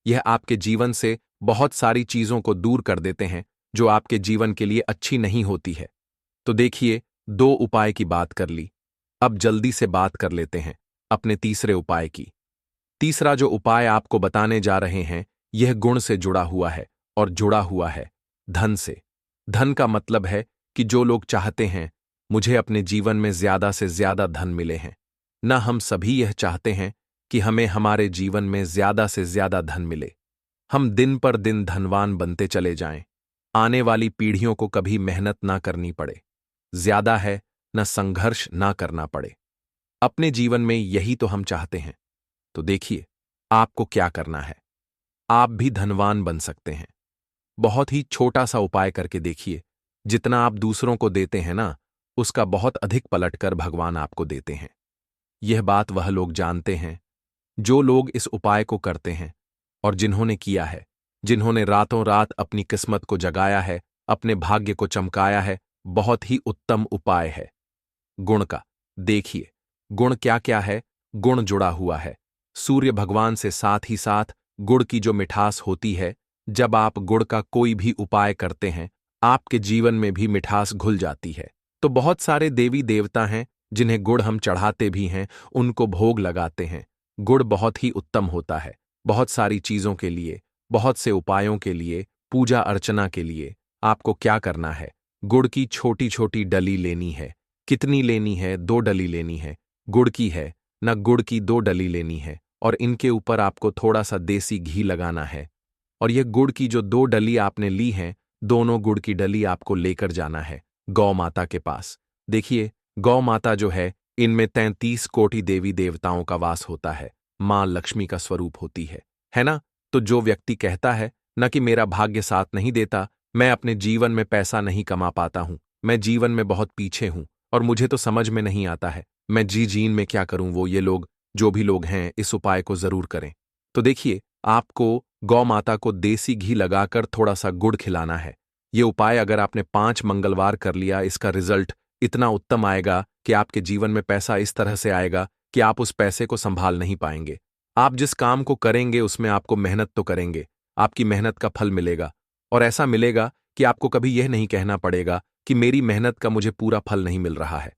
यह आपके जीवन से बहुत सारी चीजों को दूर कर देते हैं जो आपके जीवन के लिए अच्छी नहीं होती है। तो देखिए, 2 उपाय की बात कर ली, अब जल्दी से बात कर लेते हैं अपने तीसरे उपाय की। तीसरा जो उपाय आपको बताने जा रहे हैं, यह गुण से जुड़ा हुआ है, और जुड़ा हुआ है धन से। धन का मतलब है कि जो लोग चाहते हैं मुझे अपने जीवन में ज्यादा से ज्यादा धन मिले हैं, ना हम सभी यह चाहते हैं कि हमें हमारे जीवन में ज्यादा से ज्यादा धन मिले, हम दिन पर दिन धनवान बनते चले जाएं, आने वाली पीढ़ियों को कभी मेहनत ना करनी पड़े, ज्यादा है न संघर्ष ना करना पड़े। अपने जीवन में यही तो हम चाहते हैं। तो देखिए, आपको क्या करना है। आप भी धनवान बन सकते हैं। बहुत ही छोटा सा उपाय करके देखिए, जितना आप दूसरों को देते हैं ना, उसका बहुत अधिक पलटकर भगवान आपको देते हैं। यह बात वह लोग जानते हैं जो लोग इस उपाय को करते हैं, और जिन्होंने किया है, जिन्होंने रातों रात अपनी किस्मत को जगाया है, अपने भाग्य को चमकाया है। बहुत ही उत्तम उपाय है गुण का। देखिए, गुण क्या क्या है। गुण जुड़ा हुआ है सूर्य भगवान से, साथ ही साथ गुड़ की जो मिठास होती है, जब आप गुड़ का कोई भी उपाय करते हैं, आपके जीवन में भी मिठास घुल जाती है। तो बहुत सारे देवी देवता हैं जिन्हें गुड़ हम चढ़ाते भी हैं, उनको भोग लगाते हैं। गुड़ बहुत ही उत्तम होता है बहुत सारी चीजों के लिए, बहुत से उपायों के लिए, पूजा अर्चना के लिए। आपको क्या करना है, गुड़ की छोटी छोटी डली लेनी है। कितनी लेनी है? 2 डली लेनी है। गुड़ की है ना, गुड़ की 2 डली लेनी है, और इनके ऊपर आपको थोड़ा सा देसी घी लगाना है। और यह गुड़ की जो 2 डली आपने ली हैं, दोनों गुड़ की डली आपको लेकर जाना है गौ माता के पास। देखिए, गौ माता जो है, इनमें 33 कोटि देवी देवताओं का वास होता है, मां लक्ष्मी का स्वरूप होती है ना। तो जो व्यक्ति कहता है न कि मेरा भाग्य साथ नहीं देता, मैं अपने जीवन में पैसा नहीं कमा पाता हूं, मैं जीवन में बहुत पीछे हूं, और मुझे तो समझ में नहीं आता है मैं जीन में क्या करूं, वो ये लोग, जो भी लोग हैं, इस उपाय को जरूर करें। तो देखिए, आपको गौ माता को देसी घी लगाकर थोड़ा सा गुड़ खिलाना है। ये उपाय अगर आपने 5 मंगलवार कर लिया, इसका रिजल्ट इतना उत्तम आएगा कि आपके जीवन में पैसा इस तरह से आएगा कि आप उस पैसे को संभाल नहीं पाएंगे। आप जिस काम को करेंगे उसमें आपको मेहनत तो करेंगे, आपकी मेहनत का फल मिलेगा, और ऐसा मिलेगा कि आपको कभी यह नहीं कहना पड़ेगा कि मेरी मेहनत का मुझे पूरा फल नहीं मिल रहा है।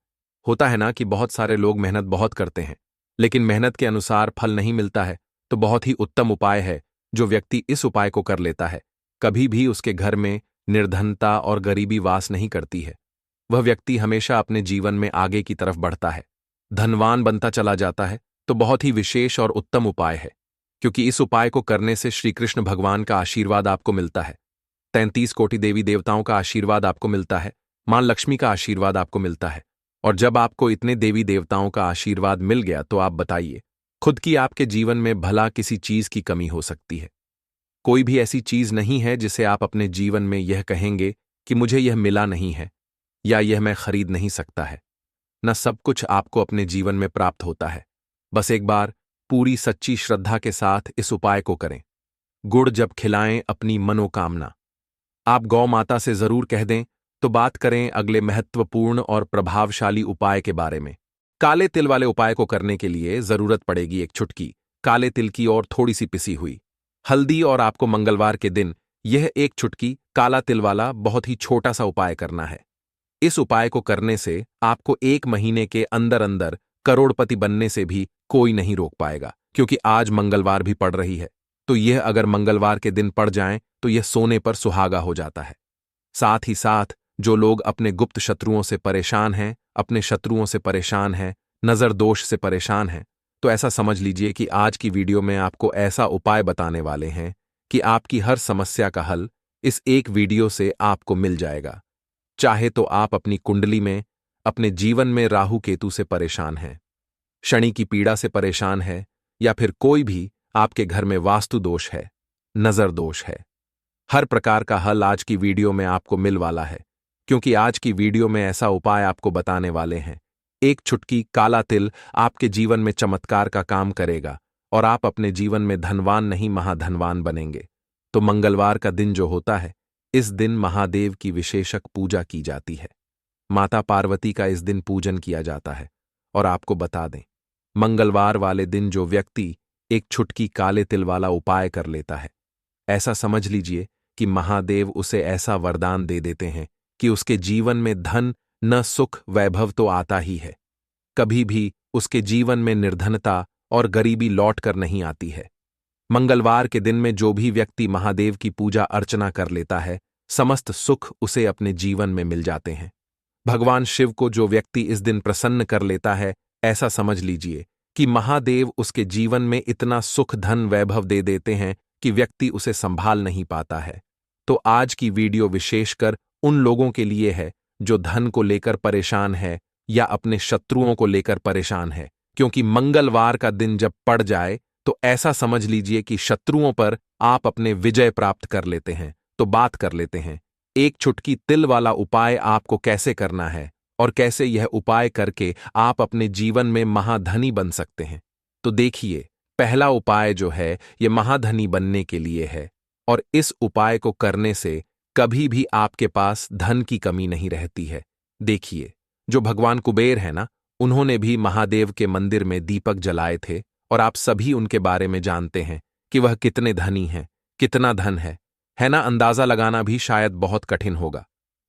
होता है ना कि बहुत सारे लोग मेहनत बहुत करते हैं, लेकिन मेहनत के अनुसार फल नहीं मिलता है। तो बहुत ही उत्तम उपाय है जो व्यक्ति इस उपाय को कर लेता है, कभी भी उसके घर में निर्धनता और गरीबी वास नहीं करती है। वह व्यक्ति हमेशा अपने जीवन में आगे की तरफ बढ़ता है, धनवान बनता चला जाता है। तो बहुत ही विशेष और उत्तम उपाय है, क्योंकि इस उपाय को करने से श्री कृष्ण भगवान का आशीर्वाद आपको मिलता है, 33 कोटि देवी देवताओं का आशीर्वाद आपको मिलता है, मां लक्ष्मी का आशीर्वाद आपको मिलता है। और जब आपको इतने देवी देवताओं का आशीर्वाद मिल गया तो आप बताइए, खुद की आपके जीवन में भला किसी चीज की कमी हो सकती है? कोई भी ऐसी चीज नहीं है जिसे आप अपने जीवन में यह कहेंगे कि मुझे यह मिला नहीं है या यह मैं खरीद नहीं सकता है। न सब कुछ आपको अपने जीवन में प्राप्त होता है। बस एक बार पूरी सच्ची श्रद्धा के साथ इस उपाय को करें। गुड़ जब खिलाएं अपनी मनोकामना। आप गौ माता से जरूर कह दें। तो बात करें अगले महत्वपूर्ण और प्रभावशाली उपाय के बारे में। काले तिल वाले उपाय को करने के लिए जरूरत पड़ेगी एक चुटकी काले तिल की और थोड़ी सी पिसी हुई हल्दी, और आपको मंगलवार के दिन यह एक चुटकी काला तिल वाला बहुत ही छोटा सा उपाय करना है। इस उपाय को करने से आपको 1 महीने के अंदर अंदर करोड़पति बनने से भी कोई नहीं रोक पाएगा, क्योंकि आज मंगलवार भी पड़ रही है। तो यह अगर मंगलवार के दिन पड़ जाए तो यह सोने पर सुहागा हो जाता है। साथ ही साथ जो लोग अपने गुप्त शत्रुओं से परेशान हैं, अपने शत्रुओं से परेशान हैं, नजर दोष से परेशान हैं, तो ऐसा समझ लीजिए कि आज की वीडियो में आपको ऐसा उपाय बताने वाले हैं कि आपकी हर समस्या का हल इस एक वीडियो से आपको मिल जाएगा। चाहे तो आप अपनी कुंडली में, अपने जीवन में राहु केतु से परेशान हैं, शनि की पीड़ा से परेशान है, या फिर कोई भी आपके घर में वास्तु दोष है, नजर दोष है, हर प्रकार का हल आज की वीडियो में आपको मिल वाला है। क्योंकि आज की वीडियो में ऐसा उपाय आपको बताने वाले हैं, एक चुटकी काला तिल आपके जीवन में चमत्कार का काम करेगा और आप अपने जीवन में धनवान नहीं महाधनवान बनेंगे। तो मंगलवार का दिन जो होता है, इस दिन महादेव की विशेषक पूजा की जाती है। माता पार्वती का इस दिन पूजन किया जाता है। और आपको बता दें, मंगलवार वाले दिन जो व्यक्ति एक चुटकी काले तिल वाला उपाय कर लेता है, ऐसा समझ लीजिए कि महादेव उसे ऐसा वरदान दे देते हैं कि उसके जीवन में धन न सुख वैभव तो आता ही है, कभी भी उसके जीवन में निर्धनता और गरीबी लौट कर नहीं आती है। मंगलवार के दिन में जो भी व्यक्ति महादेव की पूजा अर्चना कर लेता है, समस्त सुख उसे अपने जीवन में मिल जाते हैं। भगवान शिव को जो व्यक्ति इस दिन प्रसन्न कर लेता है, ऐसा समझ लीजिए कि महादेव उसके जीवन में इतना सुख धन वैभव दे देते हैं कि व्यक्ति उसे संभाल नहीं पाता है। तो आज की वीडियो विशेषकर उन लोगों के लिए है जो धन को लेकर परेशान है या अपने शत्रुओं को लेकर परेशान है, क्योंकि मंगलवार का दिन जब पड़ जाए तो ऐसा समझ लीजिए कि शत्रुओं पर आप अपने विजय प्राप्त कर लेते हैं। तो बात कर लेते हैं एक चुटकी तिल वाला उपाय आपको कैसे करना है और कैसे यह उपाय करके आप अपने जीवन में महाधनी बन सकते हैं। तो देखिए, पहला उपाय जो है यह महाधनी बनने के लिए है, और इस उपाय को करने से कभी भी आपके पास धन की कमी नहीं रहती है। देखिए, जो भगवान कुबेर है ना, उन्होंने भी महादेव के मंदिर में दीपक जलाए थे, और आप सभी उनके बारे में जानते हैं कि वह कितने धनी हैं, कितना धन है ना। अंदाजा लगाना भी शायद बहुत कठिन होगा।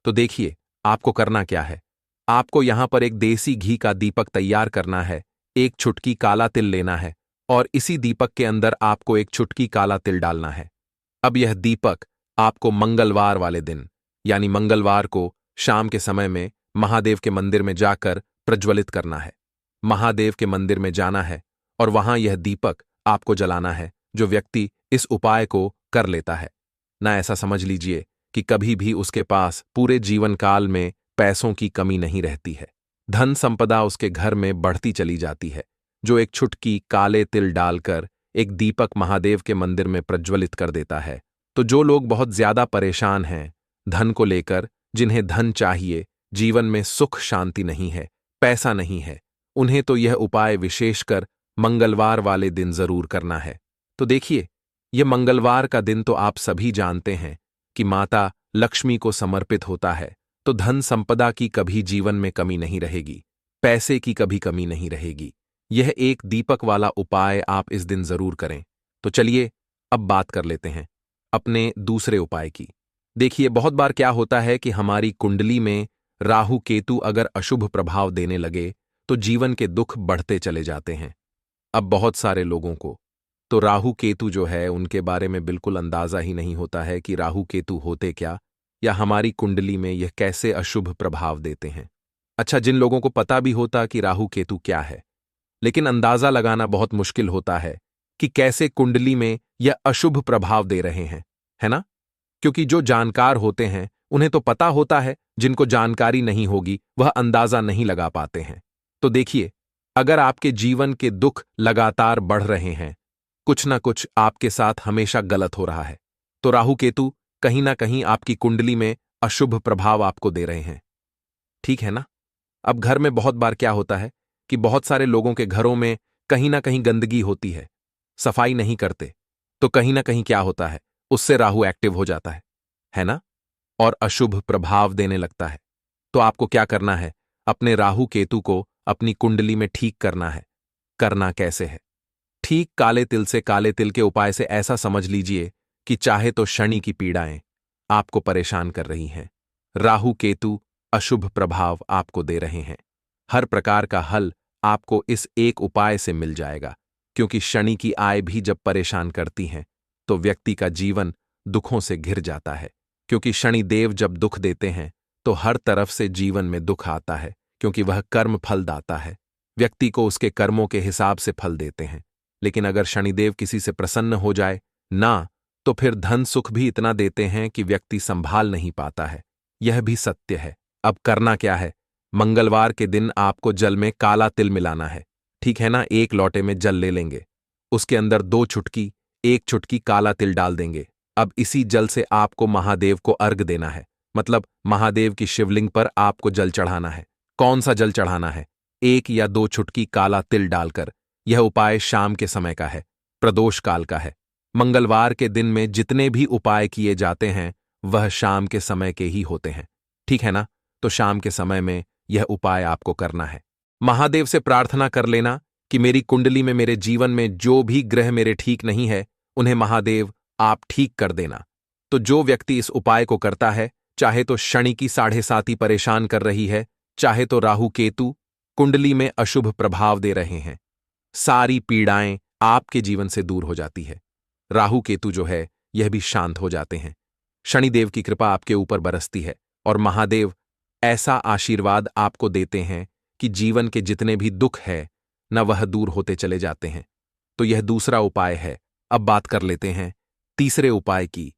तो देखिए, आपको करना क्या है। आपको यहां पर एक देसी घी का दीपक तैयार करना है, एक चुटकी काला तिल लेना है, और इसी दीपक के अंदर आपको एक चुटकी काला तिल डालना है। अब यह दीपक आपको मंगलवार वाले दिन, यानी मंगलवार को शाम के समय में महादेव के मंदिर में जाकर प्रज्वलित करना है। महादेव के मंदिर में जाना है और वहां यह दीपक आपको जलाना है। जो व्यक्ति इस उपाय को कर लेता है ना, ऐसा समझ लीजिए कि कभी भी उसके पास पूरे जीवन काल में पैसों की कमी नहीं रहती है, धन संपदा उसके घर में बढ़ती चली जाती है। जो एक चुटकी काले तिल डालकर एक दीपक महादेव के मंदिर में प्रज्वलित कर देता है, तो जो लोग बहुत ज्यादा परेशान हैं धन को लेकर, जिन्हें धन चाहिए, जीवन में सुख शांति नहीं है, पैसा नहीं है, उन्हें तो यह उपाय विशेषकर मंगलवार वाले दिन जरूर करना है। तो देखिए, यह मंगलवार का दिन तो आप सभी जानते हैं कि माता लक्ष्मी को समर्पित होता है, तो धन संपदा की कभी जीवन में कमी नहीं रहेगी, पैसे की कभी कमी नहीं रहेगी। यह एक दीपक वाला उपाय आप इस दिन जरूर करें। तो चलिए अब बात कर लेते हैं अपने दूसरे उपाय की। देखिए, बहुत बार क्या होता है कि हमारी कुंडली में राहु केतु अगर अशुभ प्रभाव देने लगे तो जीवन के दुख बढ़ते चले जाते हैं। अब बहुत सारे लोगों को तो राहु केतु जो है उनके बारे में बिल्कुल अंदाजा ही नहीं होता है कि राहु केतु होते क्या, या हमारी कुंडली में यह कैसे अशुभ प्रभाव देते हैं। अच्छा, जिन लोगों को पता भी होता कि राहु केतु क्या है, लेकिन अंदाजा लगाना बहुत मुश्किल होता है कि कैसे कुंडली में यह अशुभ प्रभाव दे रहे हैं, है ना? क्योंकि जो जानकार होते हैं उन्हें तो पता होता है, जिनको जानकारी नहीं होगी वह अंदाजा नहीं लगा पाते हैं। तो देखिए, अगर आपके जीवन के दुख लगातार बढ़ रहे हैं, कुछ ना कुछ आपके साथ हमेशा गलत हो रहा है, तो राहु केतु कहीं ना कहीं आपकी कुंडली में अशुभ प्रभाव आपको दे रहे हैं। ठीक है ना? अब घर में बहुत बार क्या होता है कि बहुत सारे लोगों के घरों में कहीं ना कहीं गंदगी होती है, सफाई नहीं करते, तो कहीं ना कहीं क्या होता है, उससे राहु एक्टिव हो जाता है ना? और अशुभ प्रभाव देने लगता है। तो आपको क्या करना है, अपने राहु केतु को अपनी कुंडली में ठीक करना है। करना कैसे है? ठीक काले तिल से, काले तिल के उपाय से ऐसा समझ लीजिए कि चाहे तो शनि की पीड़ाएं आपको परेशान कर रही हैं, राहु केतु अशुभ प्रभाव आपको दे रहे हैं, हर प्रकार का हल आपको इस एक उपाय से मिल जाएगा। क्योंकि शनि की आय भी जब परेशान करती हैं तो व्यक्ति का जीवन दुखों से घिर जाता है। क्योंकि शनि देव जब दुख देते हैं तो हर तरफ से जीवन में दुख आता है, क्योंकि वह कर्म फल दाता है, व्यक्ति को उसके कर्मों के हिसाब से फल देते हैं। लेकिन अगर शनिदेव किसी से प्रसन्न हो जाए ना, तो फिर धन सुख भी इतना देते हैं कि व्यक्ति संभाल नहीं पाता है। यह भी सत्य है। अब करना क्या है, मंगलवार के दिन आपको जल में काला तिल मिलाना है। ठीक है ना? एक लोटे में जल ले लेंगे, उसके अंदर 2 चुटकी, 1 चुटकी काला तिल डाल देंगे। अब इसी जल से आपको महादेव को अर्घ देना है, मतलब महादेव की शिवलिंग पर आपको जल चढ़ाना है। कौन सा जल चढ़ाना है? 1 या 2 चुटकी काला तिल डालकर। यह उपाय शाम के समय का है, प्रदोष काल का है। मंगलवार के दिन में जितने भी उपाय किए जाते हैं वह शाम के समय के ही होते हैं। ठीक है ना? तो शाम के समय में यह उपाय आपको करना है। महादेव से प्रार्थना कर लेना कि मेरी कुंडली में, मेरे जीवन में जो भी ग्रह मेरे ठीक नहीं है उन्हें महादेव आप ठीक कर देना। तो जो व्यक्ति इस उपाय को करता है, चाहे तो शनि की 7.5 परेशान कर रही है, चाहे तो राहु केतु कुंडली में अशुभ प्रभाव दे रहे हैं, सारी पीड़ाएं आपके जीवन से दूर हो जाती है। राहु केतु जो है यह भी शांत हो जाते हैं। शनिदेव की कृपा आपके ऊपर बरसती है और महादेव ऐसा आशीर्वाद आपको देते हैं कि जीवन के जितने भी दुख है न वह दूर होते चले जाते हैं। तो यह दूसरा उपाय है। अब बात कर लेते हैं तीसरे उपाय की,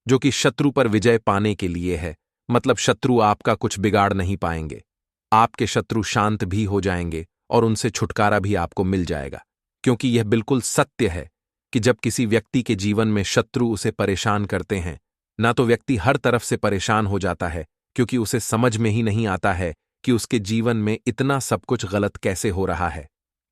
जो कि शत्रु पर विजय पाने के लिए है। मतलब शत्रु आपका कुछ बिगाड़ नहीं पाएंगे, आपके शत्रु शांत भी हो जाएंगे और उनसे छुटकारा भी आपको मिल जाएगा। क्योंकि यह बिल्कुल सत्य है कि जब किसी व्यक्ति के जीवन में शत्रु उसे परेशान करते हैं ना, तो व्यक्ति हर तरफ से परेशान हो जाता है, क्योंकि उसे समझ में ही नहीं आता है कि उसके जीवन में इतना सब कुछ गलत कैसे हो रहा है।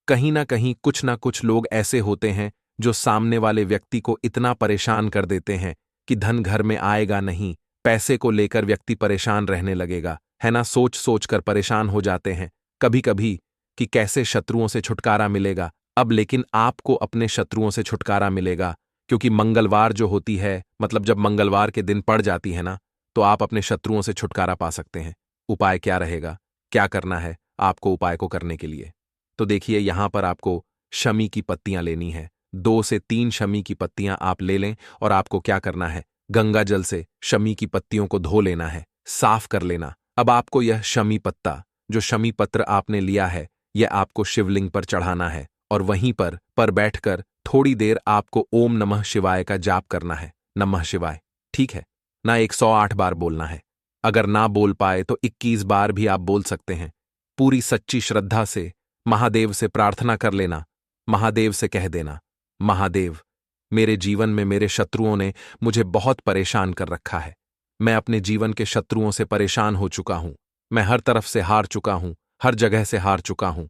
कहीं ना कहीं कुछ ना कुछ लोग ऐसे होते हैं जो सामने वाले व्यक्ति को इतना परेशान कर देते हैं कि धन घर में आएगा नहीं, पैसे को लेकर व्यक्ति परेशान रहने लगेगा, है ना? सोच सोच कर परेशान हो जाते हैं कभी कभी कि कैसे शत्रुओं से छुटकारा मिलेगा। अब लेकिन आपको अपने शत्रुओं से छुटकारा मिलेगा, क्योंकि मंगलवार जो होती है, मतलब जब मंगलवार के दिन पड़ जाती है ना, तो आप अपने शत्रुओं से छुटकारा पा सकते हैं। उपाय क्या रहेगा, क्या करना है आपको उपाय को करने के लिए? तो देखिए, यहां पर आपको शमी की पत्तियां लेनी है। 2 से 3 शमी की पत्तियां आप ले लें और आपको क्या करना है, गंगा जल से शमी की पत्तियों को धो लेना है, साफ कर लेना। अब आपको यह शमी पत्ता, जो शमी पत्र आपने लिया है, यह आपको शिवलिंग पर चढ़ाना है और वहीं पर बैठकर थोड़ी देर आपको ओम नमः शिवाय का जाप करना है। नमः शिवाय, ठीक है ना? 108 बार बोलना है। अगर ना बोल पाए तो 21 बार भी आप बोल सकते हैं। पूरी सच्ची श्रद्धा से महादेव से प्रार्थना कर लेना। महादेव से कह देना, महादेव, मेरे जीवन में मेरे शत्रुओं ने मुझे बहुत परेशान कर रखा है। मैं अपने जीवन के शत्रुओं से परेशान हो चुका हूं। मैं हर तरफ से हार चुका हूं, हर जगह से हार चुका हूं।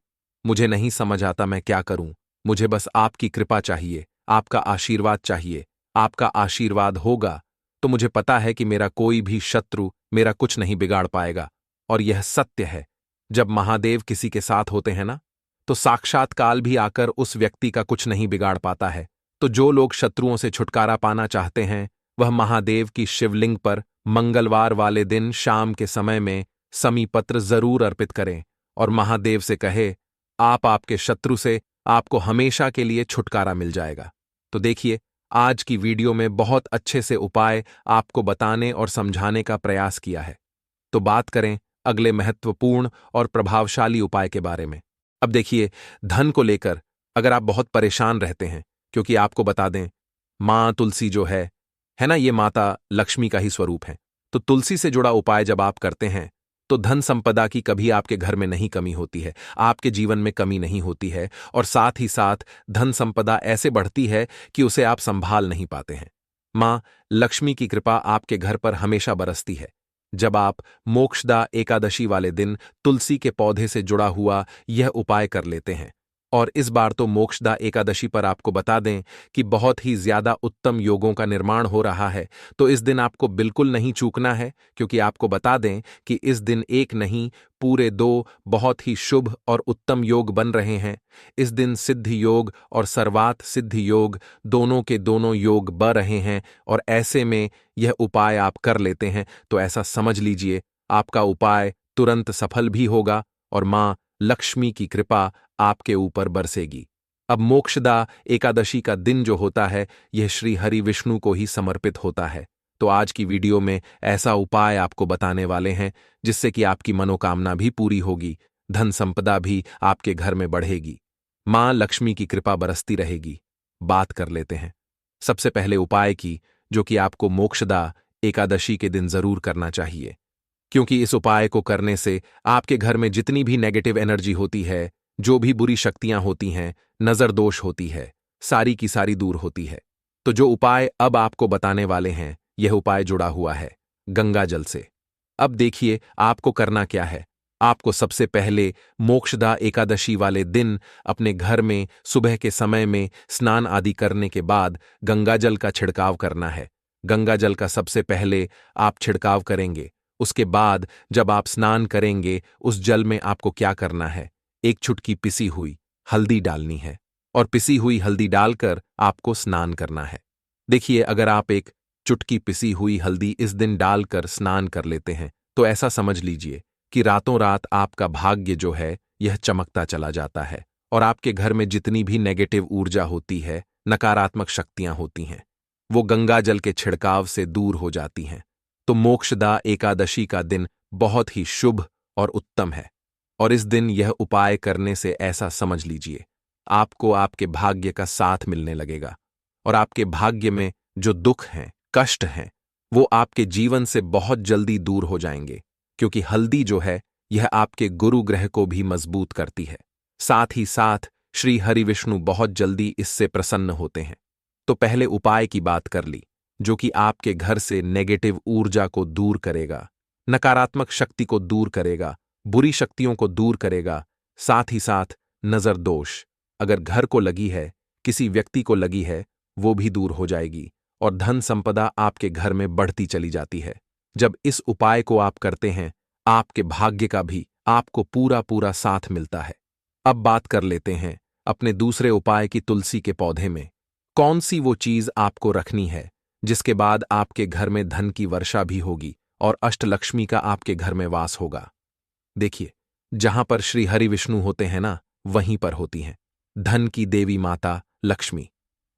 मुझे नहीं समझ आता मैं क्या करूं। मुझे बस आपकी कृपा चाहिए, आपका आशीर्वाद चाहिए। आपका आशीर्वाद होगा तो मुझे पता है कि मेरा कोई भी शत्रु मेरा कुछ नहीं बिगाड़ पाएगा। और यह सत्य है, जब महादेव किसी के साथ होते हैं ना, तो साक्षात काल भी आकर उस व्यक्ति का कुछ नहीं बिगाड़ पाता है। तो जो लोग शत्रुओं से छुटकारा पाना चाहते हैं, वह महादेव की शिवलिंग पर मंगलवार वाले दिन शाम के समय में समीपत्र जरूर अर्पित करें और महादेव से कहे, आपके शत्रु से आपको हमेशा के लिए छुटकारा मिल जाएगा। तो देखिए, आज की वीडियो में बहुत अच्छे से उपाय आपको बताने और समझाने का प्रयास किया है। तो बात करें अगले महत्वपूर्ण और प्रभावशाली उपाय के बारे में। अब देखिए, धन को लेकर अगर आप बहुत परेशान रहते हैं, क्योंकि आपको बता दें, मां तुलसी जो है ना, ये माता लक्ष्मी का ही स्वरूप है। तो तुलसी से जुड़ा उपाय जब आप करते हैं, तो धन संपदा की कभी आपके घर में नहीं कमी होती है, आपके जीवन में कमी नहीं होती है, और साथ ही साथ धन संपदा ऐसे बढ़ती है कि उसे आप संभाल नहीं पाते हैं। मां लक्ष्मी की कृपा आपके घर पर हमेशा बरसती है। जब आप मोक्षदा एकादशी वाले दिन तुलसी के पौधे से जुड़ा हुआ यह उपाय कर लेते हैं, और इस बार तो मोक्षदा एकादशी पर आपको बता दें कि बहुत ही ज्यादा उत्तम योगों का निर्माण हो रहा है, तो इस दिन आपको बिल्कुल नहीं चूकना है, क्योंकि आपको बता दें कि इस दिन एक नहीं पूरे 2 बहुत ही शुभ और उत्तम योग बन रहे हैं। इस दिन सिद्धि योग और सर्वात सिद्धि योग दोनों के दोनों योग बन रहे हैं, और ऐसे में यह उपाय आप कर लेते हैं तो ऐसा समझ लीजिए आपका उपाय तुरंत सफल भी होगा और मां लक्ष्मी की कृपा आपके ऊपर बरसेगी। अब मोक्षदा एकादशी का दिन जो होता है, यह श्री हरि विष्णु को ही समर्पित होता है। तो आज की वीडियो में ऐसा उपाय आपको बताने वाले हैं जिससे कि आपकी मनोकामना भी पूरी होगी, धन संपदा भी आपके घर में बढ़ेगी, मां लक्ष्मी की कृपा बरसती रहेगी। बात कर लेते हैं सबसे पहले उपाय की, जो कि आपको मोक्षदा एकादशी के दिन जरूर करना चाहिए, क्योंकि इस उपाय को करने से आपके घर में जितनी भी नेगेटिव एनर्जी होती है, जो भी बुरी शक्तियां होती हैं, नजर दोष होती है, सारी की सारी दूर होती है। तो जो उपाय अब आपको बताने वाले हैं, यह उपाय जुड़ा हुआ है गंगा जल से। अब देखिए आपको करना क्या है। आपको सबसे पहले मोक्षदा एकादशी वाले दिन अपने घर में सुबह के समय में स्नान आदि करने के बाद गंगा जल का छिड़काव करना है। गंगा जल का सबसे पहले आप छिड़काव करेंगे। उसके बाद जब आप स्नान करेंगे, उस जल में आपको क्या करना है, एक चुटकी पिसी हुई हल्दी डालनी है, और पिसी हुई हल्दी डालकर आपको स्नान करना है। देखिए, अगर आप एक चुटकी पिसी हुई हल्दी इस दिन डालकर स्नान कर लेते हैं, तो ऐसा समझ लीजिए कि रातों रात आपका भाग्य जो है यह चमकता चला जाता है, और आपके घर में जितनी भी नेगेटिव ऊर्जा होती है, नकारात्मक शक्तियां होती हैं, वो गंगा जल के छिड़काव से दूर हो जाती हैं। तो मोक्षदा एकादशी का दिन बहुत ही शुभ और उत्तम है, और इस दिन यह उपाय करने से ऐसा समझ लीजिए आपको आपके भाग्य का साथ मिलने लगेगा, और आपके भाग्य में जो दुख हैं, कष्ट हैं, वो आपके जीवन से बहुत जल्दी दूर हो जाएंगे, क्योंकि हल्दी जो है यह आपके गुरु ग्रह को भी मजबूत करती है। साथ ही साथ श्री हरि विष्णु बहुत जल्दी इससे प्रसन्न होते हैं। तो पहले उपाय की बात कर ली, जो कि आपके घर से नेगेटिव ऊर्जा को दूर करेगा, नकारात्मक शक्ति को दूर करेगा, बुरी शक्तियों को दूर करेगा। साथ ही साथ नजर दोष अगर घर को लगी है, किसी व्यक्ति को लगी है, वो भी दूर हो जाएगी, और धन संपदा आपके घर में बढ़ती चली जाती है। जब इस उपाय को आप करते हैं, आपके भाग्य का भी आपको पूरा पूरा साथ मिलता है। अब बात कर लेते हैं अपने दूसरे उपाय की, तुलसी के पौधे में कौन सी वो चीज आपको रखनी है जिसके बाद आपके घर में धन की वर्षा भी होगी और अष्टलक्ष्मी का आपके घर में वास होगा। देखिए, जहां पर श्री हरि विष्णु होते हैं ना, वहीं पर होती हैं धन की देवी माता लक्ष्मी,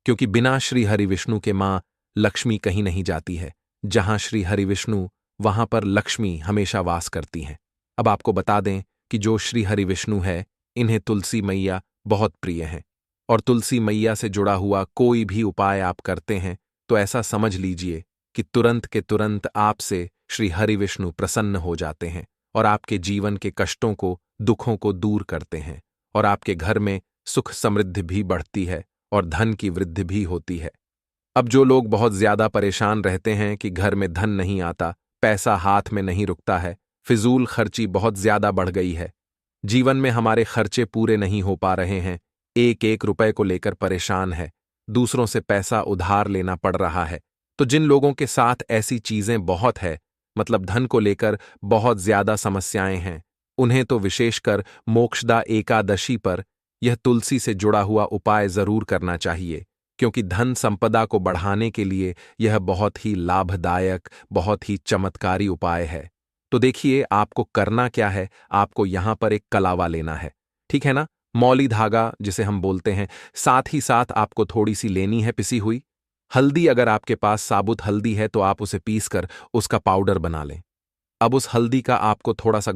क्योंकि बिना श्री हरि विष्णु के मां लक्ष्मी कहीं नहीं जाती है। जहां श्री हरि विष्णु, वहां पर लक्ष्मी हमेशा वास करती हैं। अब आपको बता दें कि जो श्री हरि विष्णु है, इन्हें तुलसी मैया बहुत प्रिय हैं, और तुलसी मैया से जुड़ा हुआ कोई भी उपाय आप करते हैं तो ऐसा समझ लीजिए कि तुरंत के तुरंत आपसे श्री हरि विष्णु प्रसन्न हो जाते हैं, और आपके जीवन के कष्टों को, दुखों को दूर करते हैं, और आपके घर में सुख समृद्धि भी बढ़ती है और धन की वृद्धि भी होती है। अब जो लोग बहुत ज्यादा परेशान रहते हैं कि घर में धन नहीं आता, पैसा हाथ में नहीं रुकता है, फिजूल खर्ची बहुत ज्यादा बढ़ गई है, जीवन में हमारे खर्चे पूरे नहीं हो पा रहे हैं, एक एक रुपए को लेकर परेशान है, दूसरों से पैसा उधार लेना पड़ रहा है, तो जिन लोगों के साथ ऐसी चीजें बहुत है, मतलब धन को लेकर बहुत ज्यादा समस्याएं हैं, उन्हें तो विशेषकर मोक्षदा एकादशी पर यह तुलसी से जुड़ा हुआ उपाय जरूर करना चाहिए, क्योंकि धन संपदा को बढ़ाने के लिए यह बहुत ही लाभदायक, बहुत ही चमत्कारी उपाय है। तो देखिए आपको करना क्या है, आपको यहां पर एक कलावा लेना है, ठीक है ना, मौली धागा जिसे हम बोलते हैं। साथ ही साथ आपको थोड़ी सी लेनी है पिसी हुई हल्दी। अगर आपके पास साबुत हल्दी है तो आप उसे पीसकर उसका पाउडर बना लें। अब उस हल्दी का आपको थोड़ा सा